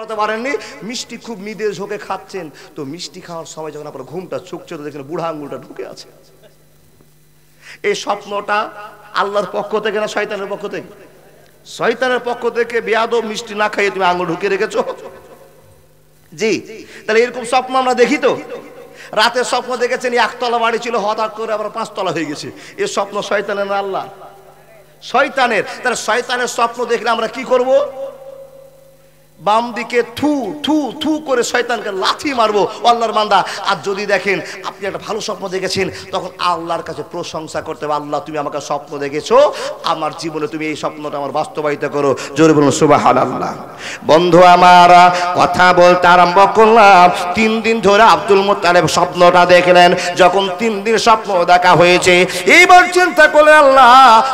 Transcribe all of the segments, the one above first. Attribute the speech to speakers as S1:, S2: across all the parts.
S1: করাতে পারেননি, মিষ্টি খুব নিদের ঝোঁকে খাচ্ছেন, তো মিষ্টি খাওয়ার সময় যখন আপনার ঘুমটা ছুকছে তো দেখেন বুড়া আঙ্গুলটা ঢুকে আছে। এই স্বপ্নটা আল্লাহর পক্ষ থেকে না শয়তানের পক্ষ থেকে? শয়তানের পক্ষ থেকে। বেয়াদব, মিষ্টি না খাইয়ে তুমি আঙ্গুল ঢুকে রেখেছো। জি, তাহলে এরকম স্বপ্ন আমরা দেখি তো। রাতের স্বপ্ন দেখেছেন একতলা বাড়ি ছিল, হঠাৎ করে আবার 5 তলা হয়ে গেছে। এই স্বপ্ন শয়তানের না আল্লাহ? শয়তানের। তাহলে শয়তানের স্বপ্ন দেখলে আমরা কি করব? বাম দিকে থু থু থু করে শয়তানকে লাথি মারবো, আল্লাহর বান্দা। আর যদি দেখেন আপনি একটা ভালো স্বপ্ন দেখেছেন, তখন আল্লাহর কাছে প্রশংসা করতে হবে, আল্লাহ তুমি আমাকে স্বপ্ন দেখেছো, আমার জীবনে তুমি এই স্বপ্নটা আমার বাস্তবায়িত করো। জোরে বলুন সুবহানাল্লাহ। বন্ধু আমার, কথা বলতে আরম্ভ করলাম। 3 দিন ধরে আব্দুল মুত্তালিব স্বপ্নটা দেখলেন। যখন 3 দিন স্বপ্ন দেখা হয়েছে, এইবার চিন্তা করলেন আল্লাহ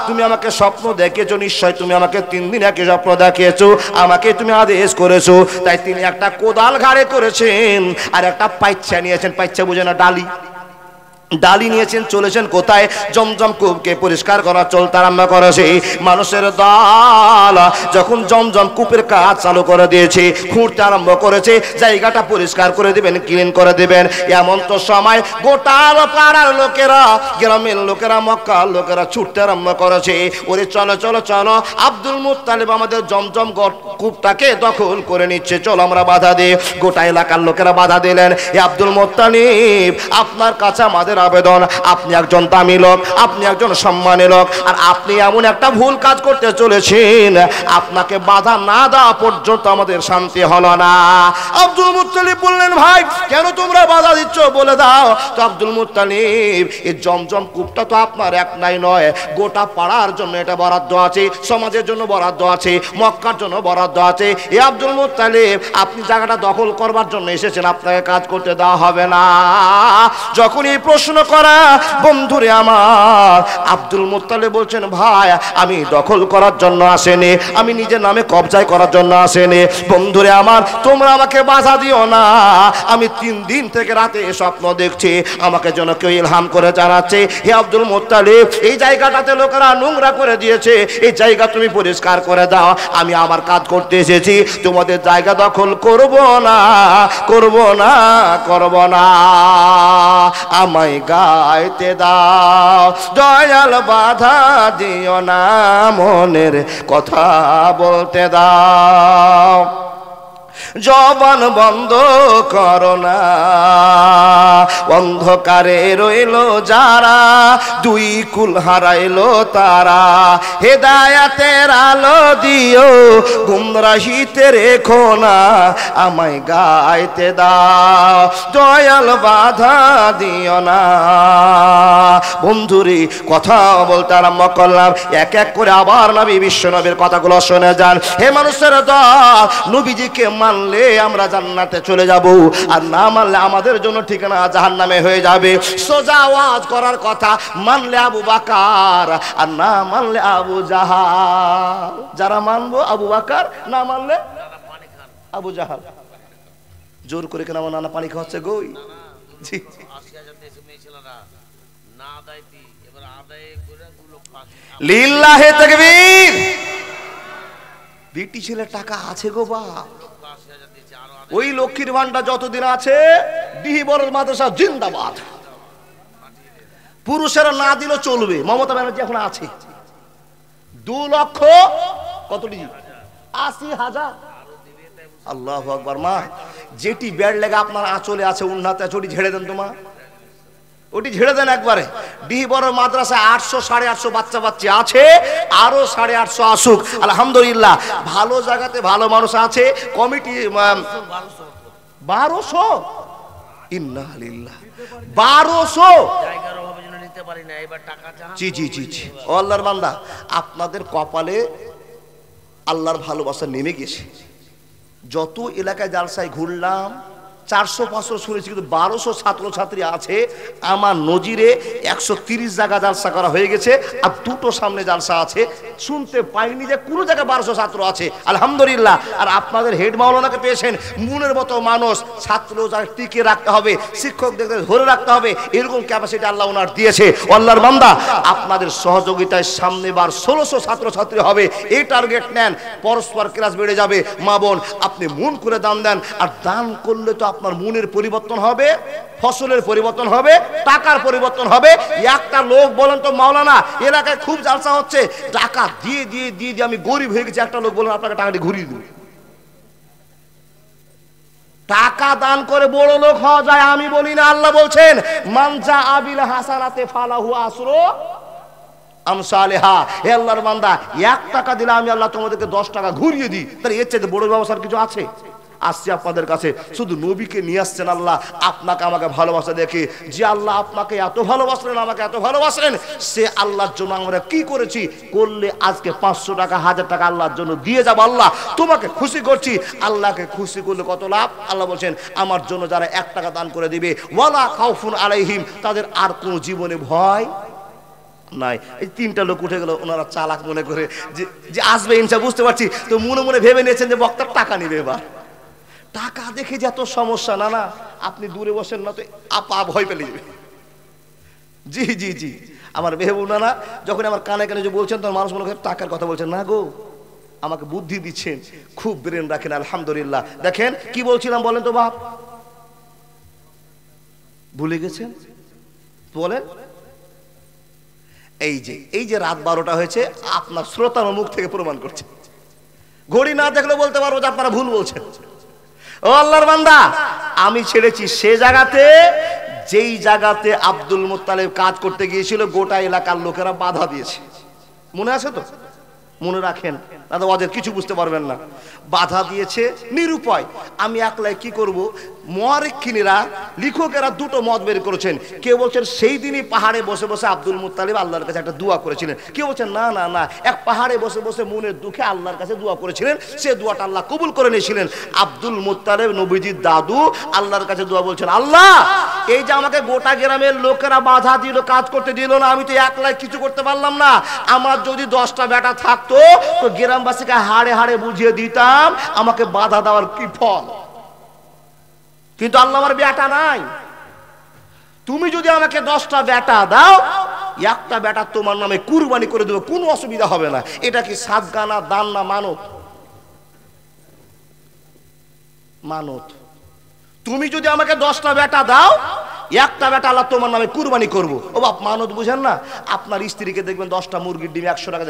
S1: তুমি আমাকে স্বপ্ন দেখেছো, নিশ্চয় তুমি আমাকে 3 দিন একই স্বপ্ন দেখিয়েছো, আমাকে তুমি আদেশ করেছো। তাই তিনি একটা কোদাল ঘাড়ে করেছেন আর একটা পাইচ্ছা নিয়েছেন। পাইচ্ছা বুঝে না? ডালি। ডালি নিয়েছেন, চলেছেন কোথায়? জমজম কূপকে পরিষ্কার করা চলতে আরম্ভ করেছে। মানুষের দল যখন জমজম কূপের কাজ চালু করে দিয়েছে, খুঁড়তে আরম্ভ করেছে, জায়গাটা পরিষ্কার করে দিবেন, ক্লিন করে দিবেন, এমন তো সময় গোটা পাড়ার লোকেরা, গ্রামের লোকেরা, মক্কার লোকেরা ছুটতে আরম্ভ করেছে। ওরে চলো চলো চলো, আব্দুল মুত্তালিব আমাদের জমজম কূপটাকে দখল করে নিচ্ছে, চলো আমরা বাধা দিই। গোটা এলাকার লোকেরা বাধা দিলেন। এ আব্দুল মুত্তালিব, আপনার কাছে আমাদের আবেদন, আপনি একজন দামি লোক, আপনি একজন সম্মানী লোক, আর আপনি এমন একটা ভুল কাজ করতে চলেছেন, আপনাকে বাধা না দেওয়া পর্যন্ত আমাদের শান্তি হলো না। আব্দুল মুত্তালিব বললেন ভাই কেন তোমরা বাধা দিচ্ছ বলে দাও। তো আব্দুল মুত্তালিব, এই জমজম কূপটা তো আপনার এক নাই নয়, গোটা পাড়ার জন্য এটা বরাদ্দ আছে, সমাজের জন্য বরাদ্দ আছে, মক্কার জন্য বরাদ্দ আছে। এ আব্দুল মুত্তালিব, আপনি জায়গাটা দখল করবার জন্য এসেছেন, আপনাকে কাজ করতে দেওয়া হবে না। যখন এই প্রশ্ন করা, বন্ধুরে আমার, আব্দুল মুত্তালিব বলছেন ভাই আমি দখল করার জন্য আসেনি, আমি নিজের নামে কবজায় করার জন্য আসেনি। বন্ধুরে আমার, তোমরা আমাকে বাধা দিও না। আমি 3 দিন থেকে রাতে স্বপ্ন দেখছি, আমাকে যেন কেউ ইলহাম করে জানাচ্ছে, হে আব্দুল মুত্তালিব এই জায়গাটাতে লোকেরা নোংরা করে দিয়েছে, এই জায়গা তুমি পরিষ্কার করে দাও। আমি আমার কাজ করতে এসেছি, তোমাদের জায়গা দখল করব না, করব না, করব না। আমায় গাইতে দাও দয়াল, বাধা দিও না, মনের কথা বলতে দাও, জবান বন্ধ করো না। অন্ধকারে রইল যারা, 2 কুল হারাইলো তারা, হেদায়াতের আলো দিও, গুমরাহিতে রেখো না, আমায় গাইতে দাও দয়াল, বাধা দিও না। বন্ধুরে কথা বলতে আরম্ভ করলাম, এক এক করে আবার নবী বিশ্ব নবীর কথাগুলো শুনে যান। হে মানুষের দল, নবীজিকে মানলে আমরা জান্নাতে চলে যাব, আর না মানলে আমাদের জন্য ঠিকানা জাহান্নামে হয়ে যাবে। সোজা আওয়াজ করার কথা, মানলে আবু বকর আর না মানলে আবু জাহাল। যারা মানবো আবু বকর, না মানলে আবু জাহাল। জোর করে কেন আমার নানা পানি খাওয়াচ্ছে গই? জি, লিল্লাহে তাকবীর। বিটি ছেলে টাকা আছে গো বাপ, ওই লক্ষ্মীর ভান্ডার যতদিন আছে, ডিহি বড় মাদ্রাসা জিন্দাবাদ। পুরুষেরা না দিলেও চলবে। মমতা ব্যানার্জি এখন আছে 2 লক্ষ কতটি 80,000। আল্লাহু আকবার। মা যেটি বেড লেগে আপনার আঁচলে আছে, উন্নাতে আছে, ওটি ঝেড়ে দেন, তোমা ওটি ঝেড়ে দেন একবারে। ডিহি বড় মাদ্রাসায় 800 850 বাচ্চা বাচ্চা আছে, আরো 850 আসুক আলহামদুলিল্লাহ। ভালো জায়গাতে ভালো মানুষ আছে, কমিটি 1200, ইন্না লিল্লাহ 1200 জায়গার অভাবে জন্য নিতে পারি না, এবার টাকা চান। জি জি জি জি, ও আল্লাহর বান্দা, আপনাদের কপালে আল্লাহর ভালোবাসা নেমে গেছে। যত এলাকায় জালসায় ঘুরলাম, 400-500 শুনেছি, কিন্তু 1200 ছাত্রছাত্রী আছে আমার নজিরে। 130 জায়গা জালসা করা হয়ে গেছে, আর দুটো সামনে জালসা আছে। শুনতে পাইনি যে কোনো জায়গায় 1200 ছাত্র আছে, আলহামদুলিল্লাহ। আর আপনাদের হেড মাওলানাকে পেয়েছেন, মনের মতো মানুষ। ছাত্র যারা টিকে রাখতে হবে, শিক্ষকদের ধরে রাখতে হবে, এরকম ক্যাপাসিটি আল্লাহ ওনার দিয়েছে। আল্লাহর বান্দা, আপনাদের সহযোগিতায় সামনেবার 1600 ছাত্রছাত্রী হবে, এই টার্গেট নেন। পরস্পর ক্লাস বেড়ে যাবে। মা বোন, আপনি মন করে দান দেন, আর দান করলে তো আপনার মনের পরিবর্তন হবে, ফসলের পরিবর্তন হবে, টাকার পরিবর্তন হবে। একটা লোক বলেন তো, মাওলানা এলাকায় খুব জালসা হচ্ছে, টাকা দিয়ে দিয়ে দিয়ে দিয়ে আমি গরিব হয়ে গেছি। একটা লোক বলেন আপনাকে টাকাটি ঘুরিয়ে দেবে। টাকা দান করে বড় লোক হওয়া যায় আমি বলি না, আল্লাহ বলছেন মানজা আবিল হাসানাতে ফালাহু আসরু আমসালেহা। হে আল্লাহর বান্দা, 1 টাকা দিলে আমি আল্লাহ তোমাদেরকে 10 টাকা ঘুরিয়ে দিই। তাহলে এর চাইতে বড় ব্যবসার কিছু আছে? আসছে আপনাদের কাছে, শুধু নবীকে নিয়ে আসছেন আল্লাহ আপনাকে আমাকে ভালোবাসা দেখে। যে আল্লাহ আপনাকে এত ভালোবাসলেন, আমাকে এত ভালোবাসলেন, সে আল্লাহর জন্য আমরা কি করেছি? করলে আজকে 500 টাকা 1000 টাকা আল্লাহর জন্য দিয়ে যাব। আল্লাহ তোমাকে খুশি করছি। আল্লাহকে খুশি করলে কত লাভ? আল্লাহ বলছেন আমার জন্য যারা 1 টাকা দান করে দিবে, ওয়ালা খাউফুন আলাইহিম, তাদের আর কোনো জীবনে ভয় নাই। এই 3টা লোক উঠে গেল, ওনারা চালাক মনে করে যে আসবে ইনশাআল্লাহ, বুঝতে পারছি। তো মনে মনে ভেবে নিয়েছেন যে বক্তার টাকা নিবে। এবার টাকা দেখে যে এত সমস্যা, না না, আপনি দূরে বসেন না তো আপা ভয় পেলে যাবে। জি জি জি, আমার মেহবুব নানা যখন আমার কানে কানে যে বলছেন, তখন মানুষ মনে করে টাকার কথা বলছেন। না গো, আমাকে বুদ্ধি দিচ্ছেন, খুব ব্রেন রাখেন, আলহামদুলিল্লাহ। দেখেন কি বলছিলাম বলেন তো বাপ, ভুলে গেছেন? বলেন। এই যে রাত 12টা হয়েছে, আপনার শ্রোতার মুখ থেকে প্রমাণ করছে। ঘড়ি না দেখলে বলতে পারবো যে আপনারা ভুল বলছেন। ও আল্লাহর বান্দা, আমি ছেড়েছি সে জায়গাতে যেই জায়গাতে আব্দুল মুত্তালিব কাজ করতে গিয়েছিল, গোটা এলাকার লোকেরা বাধা দিয়েছে। মনে আছে তো? মনে রাখেন, না তো ওদের কিছু বুঝতে পারবেন না। বাধা দিয়েছে নিরুপায়। আমি একলাই কি করব? মুআরিখিনেরা, লেখকেরা দুটো মত বের করেছেন। কেউ বলছেন সেই দিনই পাহাড়ে বসে বসে আব্দুল মুত্তালিব আল্লাহর কাছে একটা দোয়া করেছিলেন। কেউ বলছেন না না না, এক পাহাড়ে বসে বসে মনের দুঃখে আল্লাহর কাছে দোয়া করেছিলেন, সে দোয়াটা আল্লাহ কবুল করে নিয়েছিলেন। আব্দুল মুত্তালিব নবীজির দাদু আল্লাহর কাছে দোয়া বলছেন, আল্লাহ এই যে আমাকে গোটা গ্রামের লোকেরা বাধা দিল, কাজ করতে দিল না, আমি তো একলাই কিছু করতে পারলাম না। আমার যদি 10টা বেটা থাকতো তো গ্রামবাসীকে হাড়ে হাড়ে বুঝিয়ে দিতাম আমাকে বাধা দেওয়ার কি ফল। কিন্তু আল্লাহ আমার বেটা নাই, তুমি যদি আমাকে 10টা বেটা দাও, একটা বেটা তোমার নামে কুরবানি করে দেবো, কোনো অসুবিধা হবে না। এটা কি সাদকা না, দান না, মানত? মানত। তুমি যদি আমাকে 10টা বেটা দাও, একটা বেটা আল্লাহ তোমার নামে কুরবানি করবো। ও বাপ, মানত বুঝেন না? আপনার স্ত্রীকে দেখবেন 10টা মুরগির ডিম 100 টাকা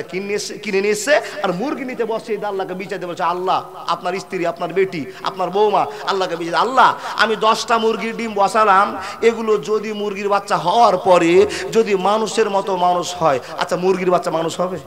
S1: কিনে নিয়ে এসছে, আর মুরগি নিতে বসছে, আল্লাহকে বিচাইতে বলছে, আল্লাহ আপনার স্ত্রী, আপনার বেটি, আপনার বৌমা, আল্লাহকে বিচাই, আল্লাহ আমি 10টা মুরগির ডিম বসালাম, এগুলো যদি মুরগির বাচ্চা হওয়ার পরে যদি মানুষের মতো মানুষ হয়, আচ্ছা মুরগির বাচ্চা মানুষ হবে?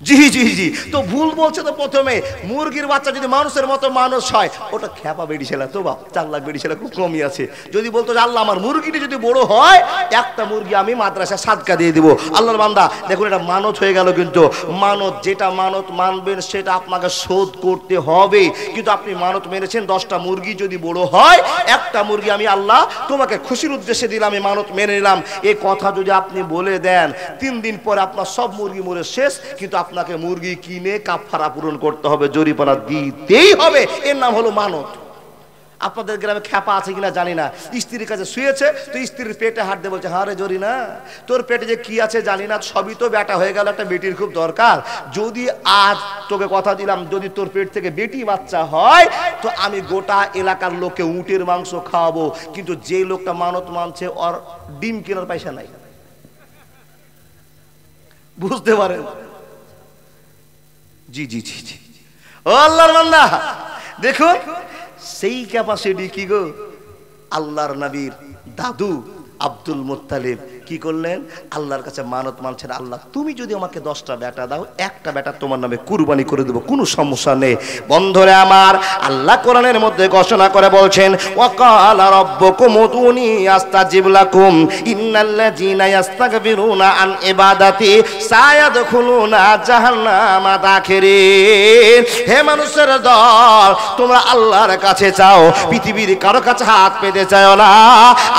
S1: জি জি জি, তো ভুল বলছে তো প্রথমে। মুরগির বাচ্চা যদি মানুষের মতো মানুষ হয়, ওটা খেপা বেড়ি ছেলে তো বাপ, 4 লাখ বেড়ি ছেলে খুব কমই আছে। যদি বলতো যে আল্লাহ আমার মুরগিটি যদি বড় হয়, একটা মুরগি আমি মাদ্রাসা সাদকা দিয়ে দিব। আল্লাহর বান্দা দেখুন, এটা মানত হয়ে গেল। কিন্তু মানত, যেটা মানত মানবেন সেটা আপনাকে শোধ করতে হবে। কিন্তু আপনি মানত মেনেছেন 10টা মুরগি যদি বড় হয়, একটা মুরগি আমি আল্লাহ তোমাকে খুশির উদ্দেশ্যে দিলাম, আমি মানত মেনে নিলাম। এই কথা যদি আপনি বলে দেন, 3 দিন পরে আপনার সব মুরগি মরে শেষ। কিন্তু আপনাকে মুরগি কিনে কাফারা পূরণ করতে হবে, জরিমানা দিতেই হবে। এর নাম হলো মানত। আপনাদের গ্রামে খেপা আছে কিনা জানি না, স্ত্রীর কাছে শুয়েছে তো স্ত্রীর পেটে হাত দিয়ে বলছে, হ্যাঁ রে জরি না, তোর পেটে যে কি আছে জানি না, সবই তো বেটা হয়ে গেল, একটা বেটির খুব দরকার। যদি আজ তোকে কথা দিলাম, যদি তোর পেট থেকে বেটি বাচ্চা হয়, তো আমি গোটা এলাকার লোককে উটের মাংস খাওয়াবো। কিন্তু যে লোকটা মানত মানছে, ওর ডিম কেনার পয়সা নাই। বুঝতে পারেন? জি জি জি জি, ও আল্লাহর বান্দা দেখুন, সেই ক্যাপাসিটি কি গো আল্লাহর নবীর দাদু আব্দুল মুত্তালিব কি করলেন? আল্লাহর কাছে মানত মানছেন, আল্লাহ তুমি যদি আমাকে 10টা বেটা দাও, একটা বেটা তোমার নামে কুরবানি করে দেব, কোনো সমস্যা নেই। বন্ধুরে আমার, আল্লাহ কোরআনের মধ্যে ঘোষণা করে বলছেন, ওয়াকালা রাব্বুকুম উদুনি আস্তাজিব লাকুম ইন্নাল্লাযীনা ইস্তাকবিরুনা আন ইবাদাতি সায়াদখুলুনা জাহান্নামা দাখিরিন। হে মানুষের দল, তোমরা আল্লাহর কাছে চাও, পৃথিবীর কারো কাছে হাত পেতে চাও না।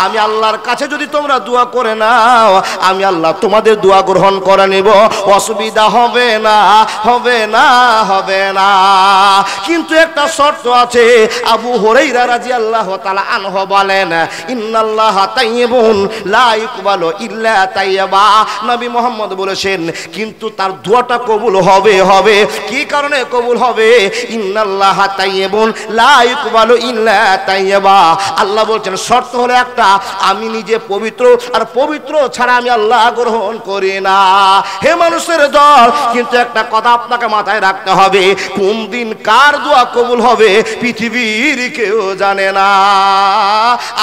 S1: আমি আল্লাহর কাছে যদি তোমরা দোয়া করে নাও, আমি আল্লাহ তোমাদের দোয়া গ্রহণ করে নেব, অসুবিধা হবে না, হবে না, হবে না। কিন্তু একটা শর্ত আছে। আবু হুরায়রা রাদিয়াল্লাহু তাআলা আনহু বলেন, ইন্নাল্লাহা তাইয়্যিবুন লা ইকবালু ইল্লা তাইয়্যিবা। নবী মুহাম্মদ বলেছেন, কিন্তু তার দোয়াটা কবুল হবে। হবে কি কারণে কবুল হবে? ইন্নাল্লাহা তাইয়্যিবুন লা ইকবালু ইল্লা তাইয়্যিবা। আল্লাহ বলছেন শর্ত হলো একটা, আমি নিজে পবিত্র, আর পবিত্র ছাড়া আমি আল্লাহ গ্রহণ করি না। হে মানুষের দল, কিন্তু একটা কথা আপনাকে মাথায় রাখতে হবে, কোন দিন কার দোয়া কবুল হবে পৃথিবীর কেউ জানে না।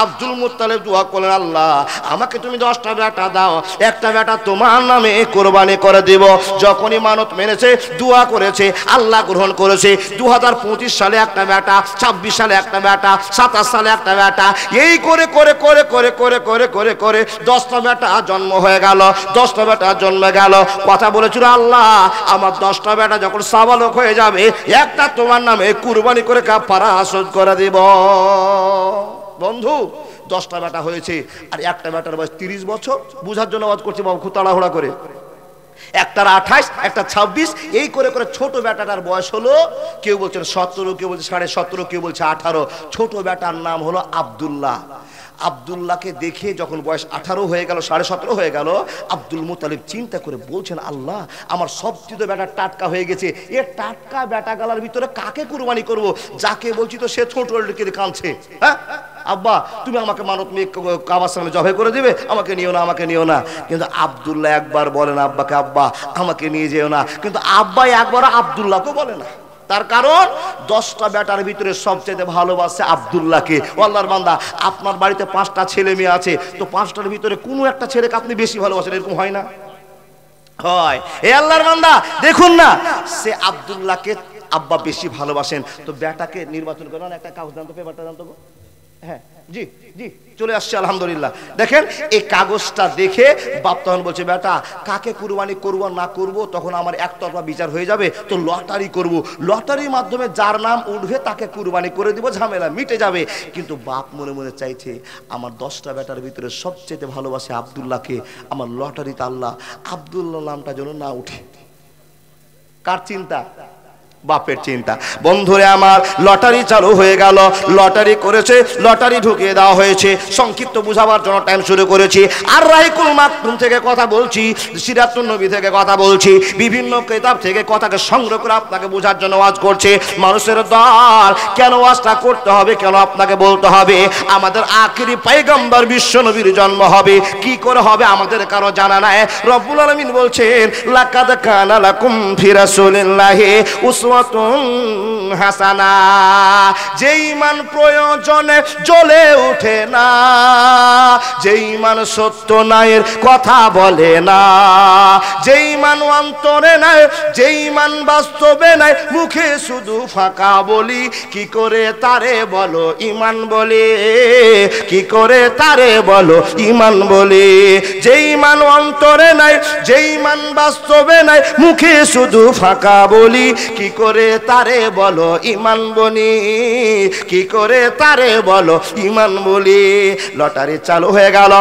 S1: আব্দুল মুত্তালিব দোয়া করলেন, আল্লাহ আমাকে তুমি 10টা বেটা দাও, একটা বেটা তোমার নামে কোরবানি করে দেব। যখনই মানত মেনেছে, দোয়া করেছে, আল্লাহ গ্রহণ করেছে। 2025 সালে একটা বেটা, 26 সালে একটা বেটা, 27 সালে একটা বেটা, এই করে করে করে করে করে করে করে করে 10টা বেটা জন্ম হয়ে গেল। 10টা বেটা জন্মে গেল। কথা বলেছিল, আল্লাহ আমার 10টা বেটা যখন সাবালক হয়ে যাবে, একটা তোমার নামে কুরবানি করে কাফারা শোধ করে দিব। বন্ধু, 10টা বেটা হয়েছে, আর একটা বেটার বয়স 30 বছর। বুঝার জন্য আওয়াজ করছি বাবু, খুব তাড়াহুড়া করে। একটার 28, একটা 26, এই করে করে ছোট বেটাটার বয়স হলো, কেউ বলছেন 17, কেউ বলছে 17.5, কেউ বলছে 18। ছোট বেটার নাম হলো আব্দুল্লাহ। আব্দুল্লাহকে দেখে যখন বয়স 18 হয়ে গেল, 17.5 হয়ে গেল, আব্দুল মুত্তালিব চিন্তা করে বলছেন, আল্লাহ আমার সবচেয়ে বেটা টাটকা হয়ে গেছে, এ টাটকা বেটা গালার ভিতরে কাকে কুরবানি করব? যাকে বলছি তো সে ছোট লেকে কাঁদছে। হ্যাঁ আব্বা, তুমি আমাকে মানত মেয়ে কাবার সামনে জবাই করে দিবে, আমাকে নিও না, আমাকে নিও না। কিন্তু আব্দুল্লাহ একবার বলেন আব্বাকে, আব্বা আমাকে নিয়ে যেও না। কিন্তু আব্বা একবার আব্দুল্লাহকে বলে না। তার কারণ 10টা বেটার ভিতরে সবচেয়ে ভালোবাসে আব্দুল্লাহকে। আল্লাহর বান্দা, আপনার বাড়িতে 5টা ছেলে মেয়ে আছে, তো 5টার ভিতরে কোনো একটা ছেলেকে আপনি বেশি ভালোবাসেন, এরকম হয় না? হয়। এ আল্লাহর বান্দা দেখুন না, সে আব্দুল্লাহকে আব্বা বেশি ভালোবাসেন, তো বেটাকে নির্বাচন করেন। একটা কাগজ জানতো, পেপারটা জানতো। হ্যাঁ জি জি, চলে আসছে আলহামদুলিল্লাহ। দেখেন এই কাগজটা দেখে বাপ তখন বলছে, বেটা কাকে কুরবানি করব না করব তখন আমার একতরফা বিচার হয়ে যাবে, তো লটারি করব। লটারির মাধ্যমে যার নাম উঠবে তাকে কুরবানি করে দিব, ঝামেলা মিটে যাবে। কিন্তু বাপ মনে মনে চাইছে, আমার 10টা বেটার ভিতরে সবচেয়ে ভালোবাসে আব্দুল্লাহকে, আমার লটারিতে আল্লাহ আব্দুল্লাহ নামটা যেন না উঠে। কার চিন্তা? বাপের চিন্তা। বন্ধুরে আমার, লটারি চালু হয়ে গেল। লটারি করেছে, লটারি ঢুকিয়ে দেওয়া হয়েছে। সংক্ষিপ্ত বুঝাবার জন্য টাইম শুরু করেছি। আর রাহিকুল মাকতুম থেকে কথা বলছি, সিরাতুন নবী থেকে কথা বলছি, বিভিন্ন কিতাব থেকে কথাকে সংগ্রহ করে আপনাকে বোঝার জন্য ওয়াজ করছে। মানুষের দল, কেন ওয়াজটা করতে হবে, কেন আপনাকে বলতে হবে? আমাদের আখিরি পয়গম্বর বিশ্ব নবীর জন্ম হবে, কি করে হবে আমাদের কারো জানা নাই। রব্বুল আলামিন বলছেন, লাকাদ কানা লাকুম ফি রাসূলিল্লাহি হাসানা। যে ঈমান প্রয়োজনে জ্বলে ওঠে না, যে ঈমান সত্য নায়ের কথা বলে না, যে ঈমান অন্তরে নাই, যে ঈমান বাস্তবে নাই, মুখে শুধু ফাঁকা বলি, কি করে তারে বলো ঈমান বলে, কি করে তারে বলো ঈমান বলে। যে ঈমান অন্তরে নাই, যে ঈমান বাস্তবে নাই, মুখে শুধু ফাঁকা বলি, কি করে তারে বলো ঈমান বলি, কি করে তারে বলো ঈমান বলি। লটারি চালু হয়ে গেল।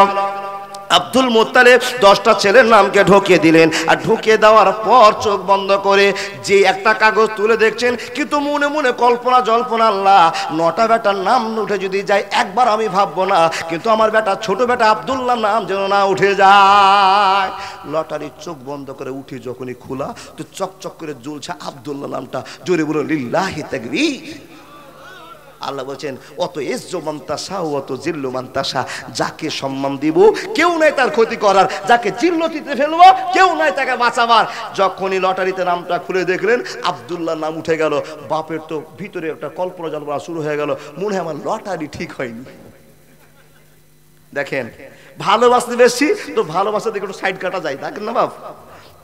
S1: আব্দুল মুত্তালিব 10টা ছেলের নামকে ঢুকিয়ে দিলেন। আর ঢুকিয়ে দেওয়ার পর চোখ বন্ধ করে যে একটা কাগজ তুলে দেখছেন, কিন্তু মনে মনে কল্পনা জল্পনা, আল্লাহ 9টা বেটার নাম উঠে যদি যায়, একবার আমি ভাববো না, কিন্তু আমার বেটা ছোট বেটা আব্দুল্লাহ নাম যেন না উঠে যায়। লটারির চোখ বন্ধ করে উঠে যখনই খোলা, তো চকচক করে জ্বলছে আব্দুল্লাহ নামটা। জোরে বলো লিল্লাহি তাকবীর। আল্লাহ বলছেন, অত ইজ্জু মান তাশা অত জিল্লু মান তাশা। যাকে সম্মান দিব কেউ নাই তার ক্ষতি করার, যাকে জিল্লতিতে ফেলবো কেউ নাই তাকে বাঁচাবার। যখনই লটারিতে নামটা খুলে দেখলেন আব্দুল্লাহ নাম উঠে গেল, বাপের তো ভিতরে একটা কল্পনা জল্পনা শুরু হয়ে গেল, মনে হয় আমার লটারি ঠিক হয়নি। দেখেন ভালোবাসতে বেশি তো ভালোবাসা দেখে একটু সাইড কাটা যায়, দেখেন না বাপ।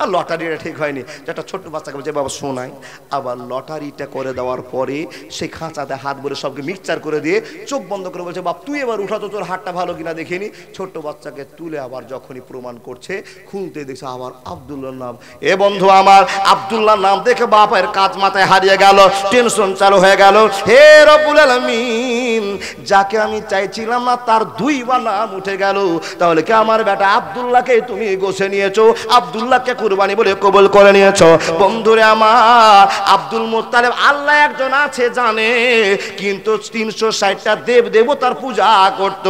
S1: আর লটারিটা ঠিক হয়নি, একটা ছোট্ট বাচ্চাকে বলছে বাবা শোনাই, আবার লটারিটা করে দেওয়ার পরে সেই খাঁচাতে হাত ভরে সবকে মিক্সচার করে দিয়ে চোখ বন্ধ করে বলছে বাপ তুই এবার উঠা তো, তোর হাতটা ভালো কিনা দেখিনি। ছোট্ট বাচ্চাকে তুলে আবার যখনই প্রমাণ করছে খুলতে দেখছে আবার আব্দুল্লাহর নাম। এ বন্ধু আমার, আব্দুল্লাহর নাম দেখে বাপের কাজ মাথায় হারিয়ে গেল, টেনশন চালু হয়ে গেল। হে রব্বুল আলামিন, যাকে আমি চাইছিলাম না তার দুইবার নাম উঠে গেল, তাহলে কি আমার বেটা আব্দুল্লাহকে তুমি গোছে নিয়েছো, আব্দুল্লাহকে কুরবানি বলে কবুল করে নিয়েছো। বন্ধুরে আমার, আব্দুল মুত্তালিব আল্লাহ একজন আছে জানে, কিন্তু 360টা দেব দেবতার পূজা করত।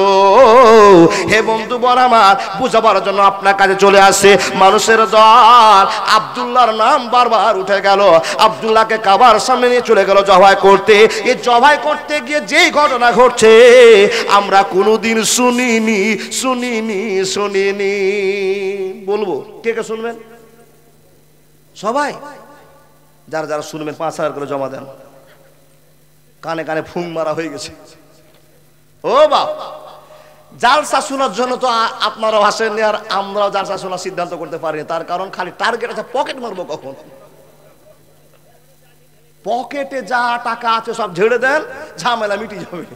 S1: হে বন্ধু বল আমার, বুঝাবার জন্য আপনার কাছে চলে আসে মানুষের দল। আব্দুল্লাহর নাম বারবার উঠে গেল, আব্দুল্লাহকে কাবার সামনে নিয়ে চলে গেল জবাই করতে। এই জবাই করতে গিয়ে যেই ঘটনা ঘটছে আমরা কোনোদিন শুনিনি শুনিনি শুনিনি। বলবো কে কে শুনবেন? সবাই যারা যারা শুনবেন 5,000 করে জমা দেন। কানে কানে ফুং মারা হয়ে গেছে। ও বাপ, জালসা শোনার জন্য তো আপনারাও আসেননি, আর আমরাও জালসা শোনার সিদ্ধান্ত করতে পারিনি। তার কারণ খালি টার্গেট আছে পকেট মারবো কখন। পকেটে যা টাকা আছে সব ঝেড়ে দেন, ঝামেলা মিটে যাবে।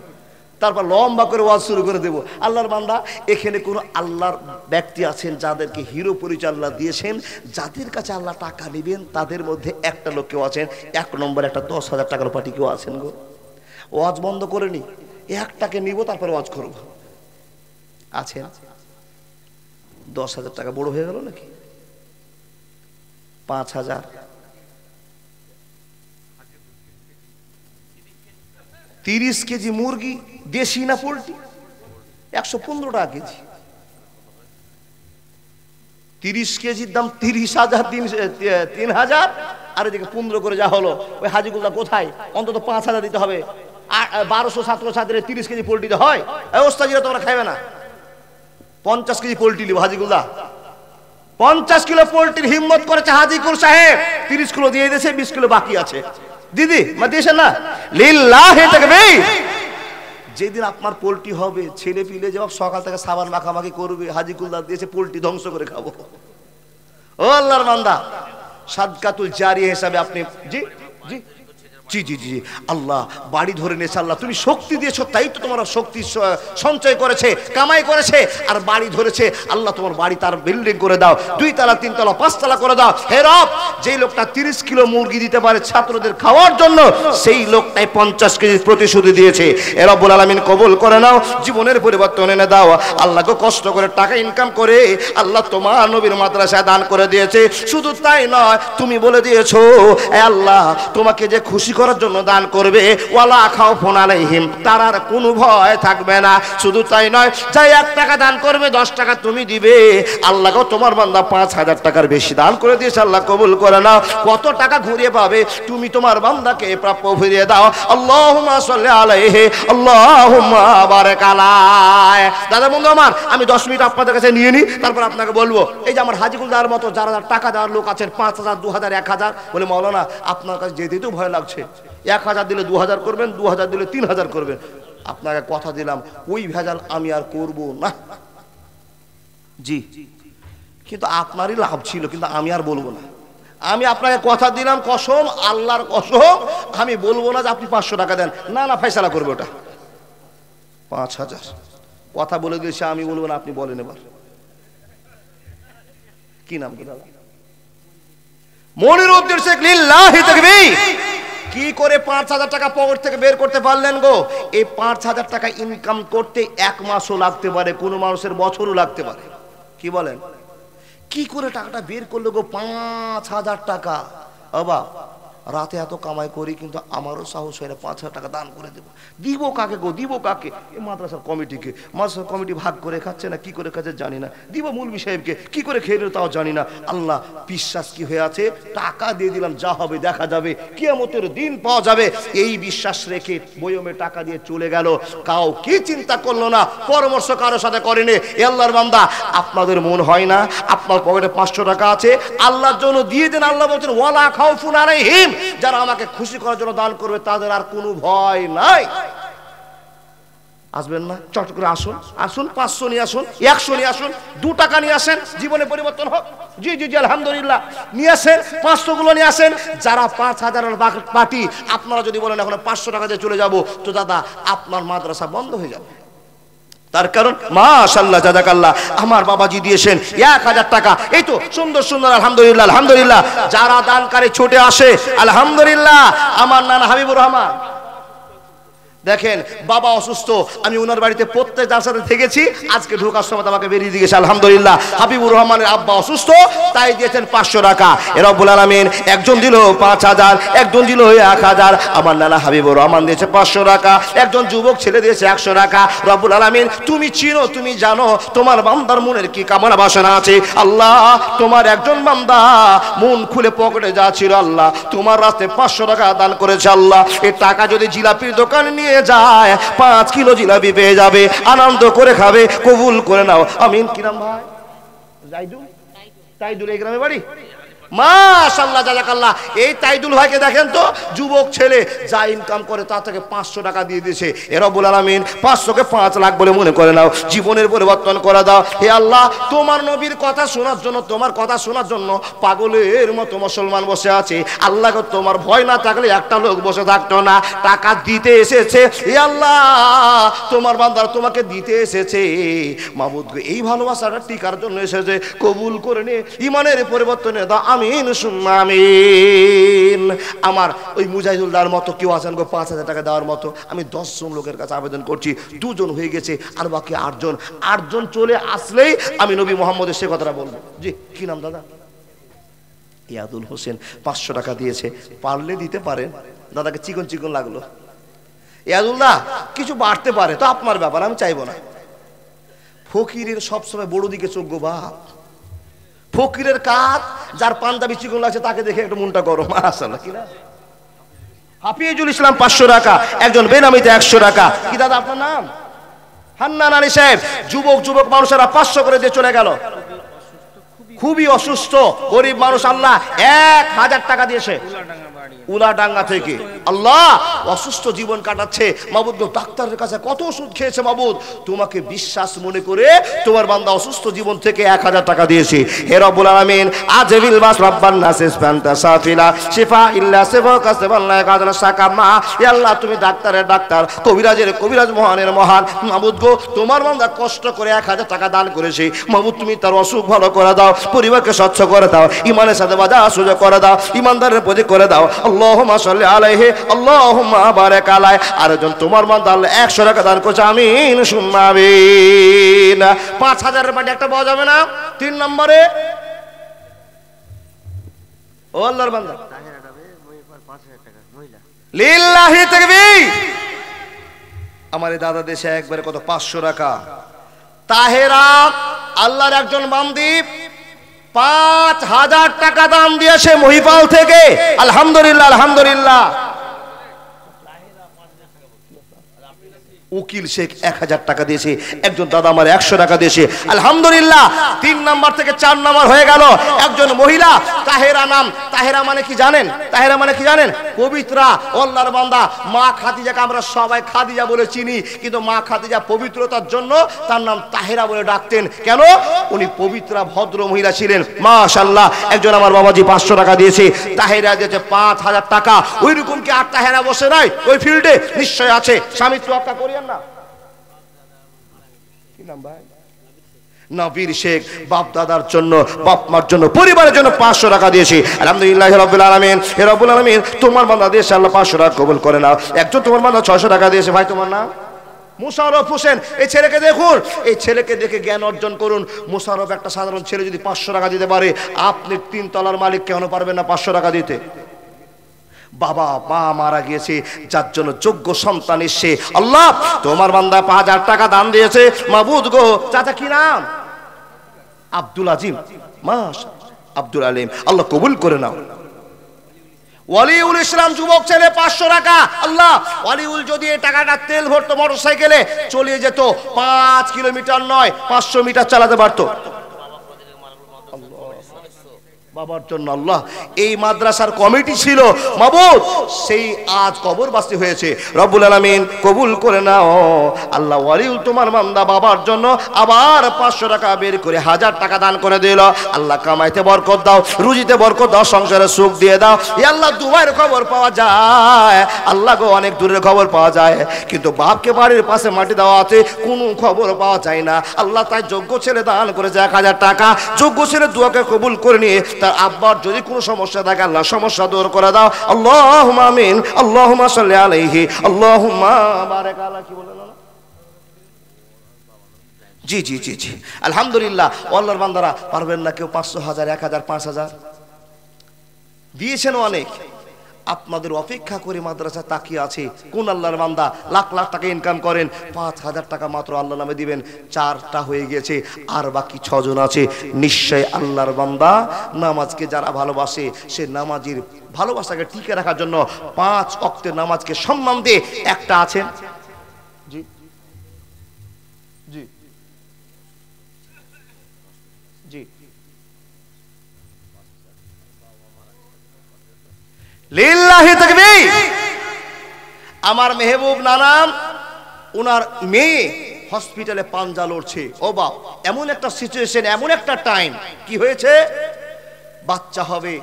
S1: তারপর লম্বা করে ওয়াজ শুরু করে দেব। আল্লাহর বান্দা, এখানে কোন আল্লাহর ব্যক্তি আছেন যাদেরকে হিরো পরিচয় আল্লাহ দিয়েছেন, যাদের কাছে আল্লাহ টাকা নেবেন তাদের মধ্যে একটা লোক কেউ আছেন, 1 নম্বর একটা 10,000 টাকার পার্টি কেউ আছেন গো। ওয়াজ বন্ধ করে নি, একটাকে নিব তারপরে ওয়াজ করব। আছেন? 10,000 টাকা বড় হয়ে গেল নাকি? 5,000, 30 কেজি মুরগি, দেশি না পোল্ট্রি, 115 টাকা কেজি। 30 কেজির দাম 30,000, 3,000, আর এদিকে 15 করে যা হলো। ওই হাজিগুল্লা কোথায়? অন্তত 5,000 দিতে হবে। 1200 ছাত্রছাত্রীর 30 কেজি পোল্ট্রি দিতে হয়। ওস্তাদিরা তোমরা খাইবে না, 50 কেজি পোল্ট্রি নিব। হাজিগুল্লা 50 কিলো পোল্ট্রির হিম্মত করেছে হাজিকুল সাহেব, 30 কিলো দিয়ে দিয়েছে, 20 কিলো বাকি আছে। দিদি মা দিয়েছেন না? লিল্লাহি তাকবীর। যেদিন আপনার পোল্ট্রি হবে, ছেলে পিলে জবাব সকাল থেকে সাবান মাখামাখি করবে, হাজিকুল্লাহ দিয়েছে পোল্ট্রি ধ্বংস করে খাবো। ও আল্লাহর বান্দা, সাদকাতুল জারিয়া হিসাবে আপনি জি জি জি জি জি আল্লাহ বাড়ি ধরে নিয়েছে। আল্লাহ তুমি শক্তি দিয়েছো, তাই তো তোমার শক্তি সঞ্চয় করেছে, কামাই করেছে, আর বাড়ি ধরেছে। আল্লাহ তোমার বাড়ি তার বিল্ডিং করে দাও, 2 তলা 3 তলা 5 তলা করে দাও। হে রব, যেই লোকটা 30 কিলো মুরগি দিতে পারে ছাত্রদের খাওয়ার জন্য, সেই লোকটাই 50 কেজি প্রতিশ্রুতি দিয়েছে। এ রব্বুল আলামিন কবুল করে নাও, জীবনের পরিবর্তন এনে দাও। আল্লাহকে কষ্ট করে টাকা ইনকাম করে আল্লাহ তোমার নবীর মাদ্রাসায় দান করে দিয়েছে। শুধু তাই নয়, তুমি বলে দিয়েছো এ আল্লাহ, তোমাকে যে খুশি করার জন্য দান করবে, ওয়ালা খাউফুন আলাইহিম, তার আর কোনো ভয় থাকবে না। শুধু তাই নয়, যাই 1 টাকা দান করবে 10 টাকা তুমি দিবে। আল্লাহকে তোমার বান্দা 5,000 টাকার বেশি দান করে দিয়েছে, আল্লাহ কবুল করে নাও। কত টাকা ঘুরিয়ে পাবে তুমি তোমার বান্দাকে প্রাপ্য ফিরিয়ে দাও। আল্লাহুম্মা সাল্লি আলাইহি, আল্লাহুম্মা বারিক আলাইহি। দাদা বন্ধু আমার, আমি 10 মিনিট আপনাদের কাছে নিয়ে নিই, তারপর আপনাকে বলবো। এই যে আমার হাজিগুলদার মতো যারা টাকা দেওয়ার লোক আছেন, 5,000, 2,000, 1,000, বলে মাওলানা আপনার কাছে যেতে তো ভয় লাগছে। 1,000 দিলে 2,000 করবেন, 2,000 দিলে 3,000 করবেন। আপনাকে কথা দিলাম ওই ভেজাল আমি আর করব না। জি, কিন্তু আপনারই লাভ ছিল, কিন্তু আমি আর বলবো না। আমি আপনাকে কথা দিলাম, কসম, আল্লাহর কসম, আমি বলবো না যে আপনি 500 টাকা দেন। না না, ফয়সালা করবে ওটা 5,000। কথা বলে দিয়েছে, আমি বলবো না, আপনি বলেন এবার কি নাম? কি দাদা? মনিরউদ্দিন শেখ, লিল্লাহি তাকবীর। কি করে 5,000 টাকা পকেট থেকে বের করতে পারলেন গো? এই 5,000 টাকা ইনকাম করতে 1 মাসও লাগতে পারে, কোনো মানুষের বছরও লাগতে পারে। কি বলেন? কি করে টাকাটা বের করলো গো? 5,000 টাকা। বাবা, রাতে এত কামাই করি, কিন্তু আমারও সাহস হয় না 5,000 টাকা দান করে দেবো। দিব কাকে গো? দিব কাকে? এই মাদ্রাসার কমিটিকে। মাদ্রাসার কমিটি ভাগ করে খাচ্ছে না, কি করে খাচ্ছে জানি না। দিব মৌলভী সাহেবকে, কি করে খেয়ে নিল তাও জানি না। আল্লাহ বিশ্বাস কি হয়ে আছে, টাকা দিয়ে দিলাম, যা হবে দেখা যাবে, কিয়ামতের দিন পাওয়া যাবে, এই বিশ্বাস রেখে বয়মে টাকা দিয়ে চলে গেল। কাউ কি চিন্তা করলো না, পরামর্শ কারোর সাথে করেনি। এ আল্লাহর বান্দা, আপনাদের মন হয় না আপনার পকেটে 500 টাকা আছে, আল্লাহর জন্য দিয়ে দেন। আল্লাহ বলছেন ওয়ালা খাউফুন আলাইহিম, যারা আমাকে খুশি করার জন্য দান করবে তাদের আর কোনো ভয় নাই। আসবেন না? চট করে আসুন, আসুন, 500 নিয়ে আসুন, 100 নিয়ে আসুন, 2 টাকা নিয়ে আসেন, জীবনে পরিবর্তন হোক। জি জি জি, আলহামদুলিল্লাহ। নিয়ে আসেন, 500 গুলো নিয়ে আসেন। যারা 5000 পার্টি, আপনারা যদি বলেন এখন 500 টাকা দিয়ে চলে যাব, তো দাদা আপনার মাদ্রাসা বন্ধ হয়ে যাবে। তার কারণ মাশাআল্লাহ জাযাকাল্লাহ, আমার বাবাজি দিয়েছেন 1000 টাকা। এই তো সুন্দর সুন্দর, আলহামদুলিল্লাহ আলহামদুলিল্লাহ। যারা দানকারী ছুটে আসে, আলহামদুলিল্লাহ। আমার নানা হাবিবুর রহমান, দেখেন বাবা অসুস্থ, আমি ওনার বাড়িতে প্রত্যেক যার সাথে থেকেছি, আজকে ঢোকার সময় আমাকে বেরিয়ে দিয়েছে, আলহামদুলিল্লাহ। হাবিবুর রহমানের আব্বা অসুস্থ, তাই দিয়েছেন 500 টাকা। রব্বুল আলামিন একজন দিল 5000, একজন দিল 1000। আমার নানা হাবিবুর রহমান দিয়েছে 500 টাকা, একজন যুবক ছেলে দিয়েছে 100 টাকা। রব্বুল আলামিন তুমি চিনো, তুমি জানো তোমার বান্দার মনের কি কামনা বাসনা আছে। আল্লাহ, তোমার একজন বান্দা মন খুলে পকেটে যা ছিল আল্লাহ তোমার রাস্তায় 500 টাকা দান করেছে। আল্লাহ, এই টাকা যদি জিলাপির দোকানে নিয়ে যায় 5 কিলো জিলাপি পেয়ে যাবে, আনন্দ করে খাবে, কবুল করে নাও, আমিন। কি নাম ভাই? জাইদুল? তাইদুল, এই গ্রামে বাড়ি? মাশাআল্লাহ জাযাকাল্লাহ। এই তাইদুল ভাইকে দেখেন তো, যুবক ছেলে, যা ইনকাম করে তা থেকে 500 টাকা দিয়ে দিয়েছে। রব্বুল আলামিন 500 কে 5 লাখ বলে মনে করে নাও, জীবনের পরিবর্তন করে দাও। হে আল্লাহ, তোমার নবীর কথা শোনার জন্য, তোমার কথা শোনার জন্য পাগলের মতো মুসলমান বসে আছে। আল্লাহকে তোমার ভয় না থাকলে একটা লোক বসে থাকতো না। টাকা দিতে এসেছে, হে আল্লাহ তোমার বান্দারা তোমাকে দিতে এসেছে। মাবুদ, এই ভালোবাসাটা টিকার জন্য এসেছে, কবুল করে নে, ইমানের পরিবর্তনে দাও, আমিন সুম্মা আমিন। আমার ওই মুজাহিদুল্লাহর মতো কেউ আছেন গো 5000 টাকা দেওয়ার মতো? আমি 10 জন লোকের কাছে আবেদন করছি, 2 জন হয়ে গেছে, আর বাকি 8 জন। 8 জন চলে আসলেই আমি নবী মুহাম্মদের সে কথাটা বলবো। জি, কি নাম দাদা? ইয়াদুল হোসেন 500 টাকা দিয়েছে, পারলে দিতে পারেন। দাদাকে চিকন চিকন লাগলো। ইয়াদুল্লাহ কিছু বাড়তে পারে তো আপনার ব্যাপার, আমি চাইবো না। ফকিরের সবসময় বড় দিকে চোখ গো বাপ। ফকিরের কাজ, যার পাঞ্জাবি চিকন লাগছে তাকে দেখে একটু মনটা গরম। মাশাআল্লাহ, কি না? হাফিজুল ইসলাম 500 টাকা, একজন বেনামিতে 100 টাকা। কি দাদা আপনার নাম? হান্নান আলী সাহেব। যুবক মানুষেরা 500 করে দিয়ে চলে গেল। খুবই অসুস্থ গরিব মানুষ, আল্লাহ 1000 টাকা দিয়েছে উলাডাঙ্গা থেকে। আল্লাহ, অসুস্থ জীবন কাটাচ্ছে মাবুদ, ডাক্তারের কাছে কত ওষুধ খেয়েছে মাবুদ, তোমাকে বিশ্বাস মনে করে তোমার বান্দা অসুস্থ জীবন থেকে 1000 টাকা দিয়েছে। হে রব্বুল আলামিন, আজবিল বাস রব্বান নাস ফান্তা সাফিলা শিফা ইল্লা শিফাকা সাবাল্লাহ কাদনা সাকামা। হে আল্লাহ, তুমি ডাক্তারের ডাক্তার, কবিরাজের কবিরাজ, মহানের মহান মাবুদ গো, তোমার বান্দা কষ্ট করে 1000 টাকা দান করেছে মাবুদ, তুমি তার অসুখ ভালো করে দাও, পরিবারকে স্বচ্ছ করে দাও, ইমানের সাথে বাজা সুযোগ করে দাও, ইমানদারের প্রতি করে দাও। আল্লাহুম্মা সাল্লি আলাইহি, আল্লাহুম্মা বারিক আলাইহি। আরেকজন তোমার বান্দা 100 টাকা দান করছে, আমিন সুম্মা আমিন। 5000 এর বাড়ি একটা পাওয়া যাবে না? 3 নম্বরে ও আল্লাহর বান্দা, লিল্লাহি তাকবীর। আমার এই দাদা দেশে একবারে কত 500 টাকা। তাহেরা আল্লাহর একজন বান্দি 5000 টাকা দান দিয়েছে মহিপাল থেকে, আলহামদুলিল্লাহ আলহামদুলিল্লাহ। উকিল শেখ 1000 টাকা দিয়েছে, একজন দাদা আমার 100 টাকা দিয়েছে, আলহামদুলিল্লাহ। 3 নাম্বার থেকে 4 নাম্বার হয়ে গেল একজন মহিলা, তাহেরা নাম। তাহেরা মানে কি জানেন? তাহেরা মানে কি জানেন? পবিত্রা, আল্লাহর বান্দা। মা খাদিজাকে আমরা সবাই খাদিজা বলে চিনি, কিন্তু মা খাদিজা পবিত্রতার জন্য তার নাম তাহেরা বলে ডাকতেন। কেন? উনি পবিত্রা ভদ্র মহিলা ছিলেন। মাশাআল্লাহ। একজন আমার বাবাজি 500 টাকা দিয়েছে, তাহেরা দিয়েছে 5000 টাকা। ওই রকম কি আর তাহেরা বসে নাই ওই ফিল্ডে? নিশ্চয় আছে। স্বামী তোয়াক্কা করিয়েন না। কি নাম ভাই? নবীর শেখ বাপ দাদার জন্য, বাপ মার জন্য, পরিবারের জন্য 500 টাকা দিয়েছি, আলহামদুলিল্লাহ রাব্বিল আলামিন। হে রাব্বুল আলামিন, তোমার বান্দা দিয়েছে, আল্লাহ 500 টাকা কবুল করে নাও। একজন তোমার বান্দা 600 টাকা দিয়েছে। ভাই তোমার নাম? মুশাররফ হোসেন। এই ছেলেকে দেখুন, এই ছেলেকে দেখে জ্ঞান অর্জন করুন। মুশাররফ একটা সাধারণ ছেলে যদি 500 টাকা দিতে পারে, আপনি 3 তলার মালিক কেন পারবেন না 500 টাকা দিতে? বাবা মা মারা গিয়েছে, যার জন্য যোগ্য সন্তান এসে, আল্লাহ তোমার বান্দা 5000 টাকা দান দিয়েছে মাবুদ গো। চাচা কি নাম? আব্দুল আজিম। মাশাআল্লাহ, আব্দুল আলিম, আল্লাহ কবুল করে নাও। ওয়ালিউল ইসলাম যুবক ছেলে 500 টাকা। আল্লাহ, ওয়ালিউল যদি এই টাকাটা তেল ভরতো মোটরসাইকেলে, চলিয়ে যেত 5 কিলোমিটার নয় 500 মিটার চালাতে পারতো। বাবার জন্য। আল্লাহ এই মাদ্রাসার কমিটি ছিল মাবুদ, সেই আজ কবরবাসী হয়েছে। রব্বুল আলামিন কবুল করে নাও আল্লাহ। ওয়ালিউল তোমার বান্দা বাবার জন্য আবার 500 টাকা বের করে 1000 টাকা দান করে দিল। আল্লাহ কামাইতে বরকত দাও, রুজিতে বরকত দাও, সংসারে সুখ দিয়ে দাও। এ আল্লাহ দুবাইয়ের খবর পাওয়া যায়, আল্লাহ গো অনেক দূরের খবর পাওয়া যায়, কিন্তু বাপকে বাড়ির পাশে মাটি দেওয়া আছে কোনো খবর পাওয়া যায় না। আল্লাহ তাই যোগ্য ছেলে দান করেছে 1000 টাকা। যোগ্য ছেলে দুয়াকে কবুল করে নিয়ে তার আব্বার যদি কোনো সমস্যা থাকে আল্লাহ সমস্যা দূর করে দাও। আল্লাহুম্মা আমিন, আল্লাহুম্মা সাল্লি আলাইহি, আল্লাহুম্মা বারিক আলা। কি বলেন না? জি জি জি জি আলহামদুলিল্লাহ। আল্লাহর বান্দারা পারবেন না কেউ 500, 1000, 1000, 5000 দিয়েছেন অনেক। আপনাদের অপেক্ষা করে মাদ্রাসা তাকিয়ে আছে। কোন আল্লাহর বান্দা লাখ লাখ টাকা ইনকাম করেন, 5000 টাকা মাত্র আল্লাহ নামে দিবেন, 4টা হয়ে গেছে, আর বাকি 6 জন আছে। নিশ্চয় আল্লাহর বান্দা নামাজকে যারা ভালোবাসে, সে নামাজের ভালোবাসাকে টিকে রাখার জন্য 5 ওয়াক্তের নামাজকে সম্মান দিয়ে একটা আছেন। জি জি জি লিল্লাহি তাকবীর। আমার মেহবুব নানাম, ওনার মেয়ে হসপিটালে পাঞ্জা লড়ছে। ও বাপ, এমন একটা সিচুয়েশন, এমন একটা টাইম, কি হয়েছে? বাচ্চা হবে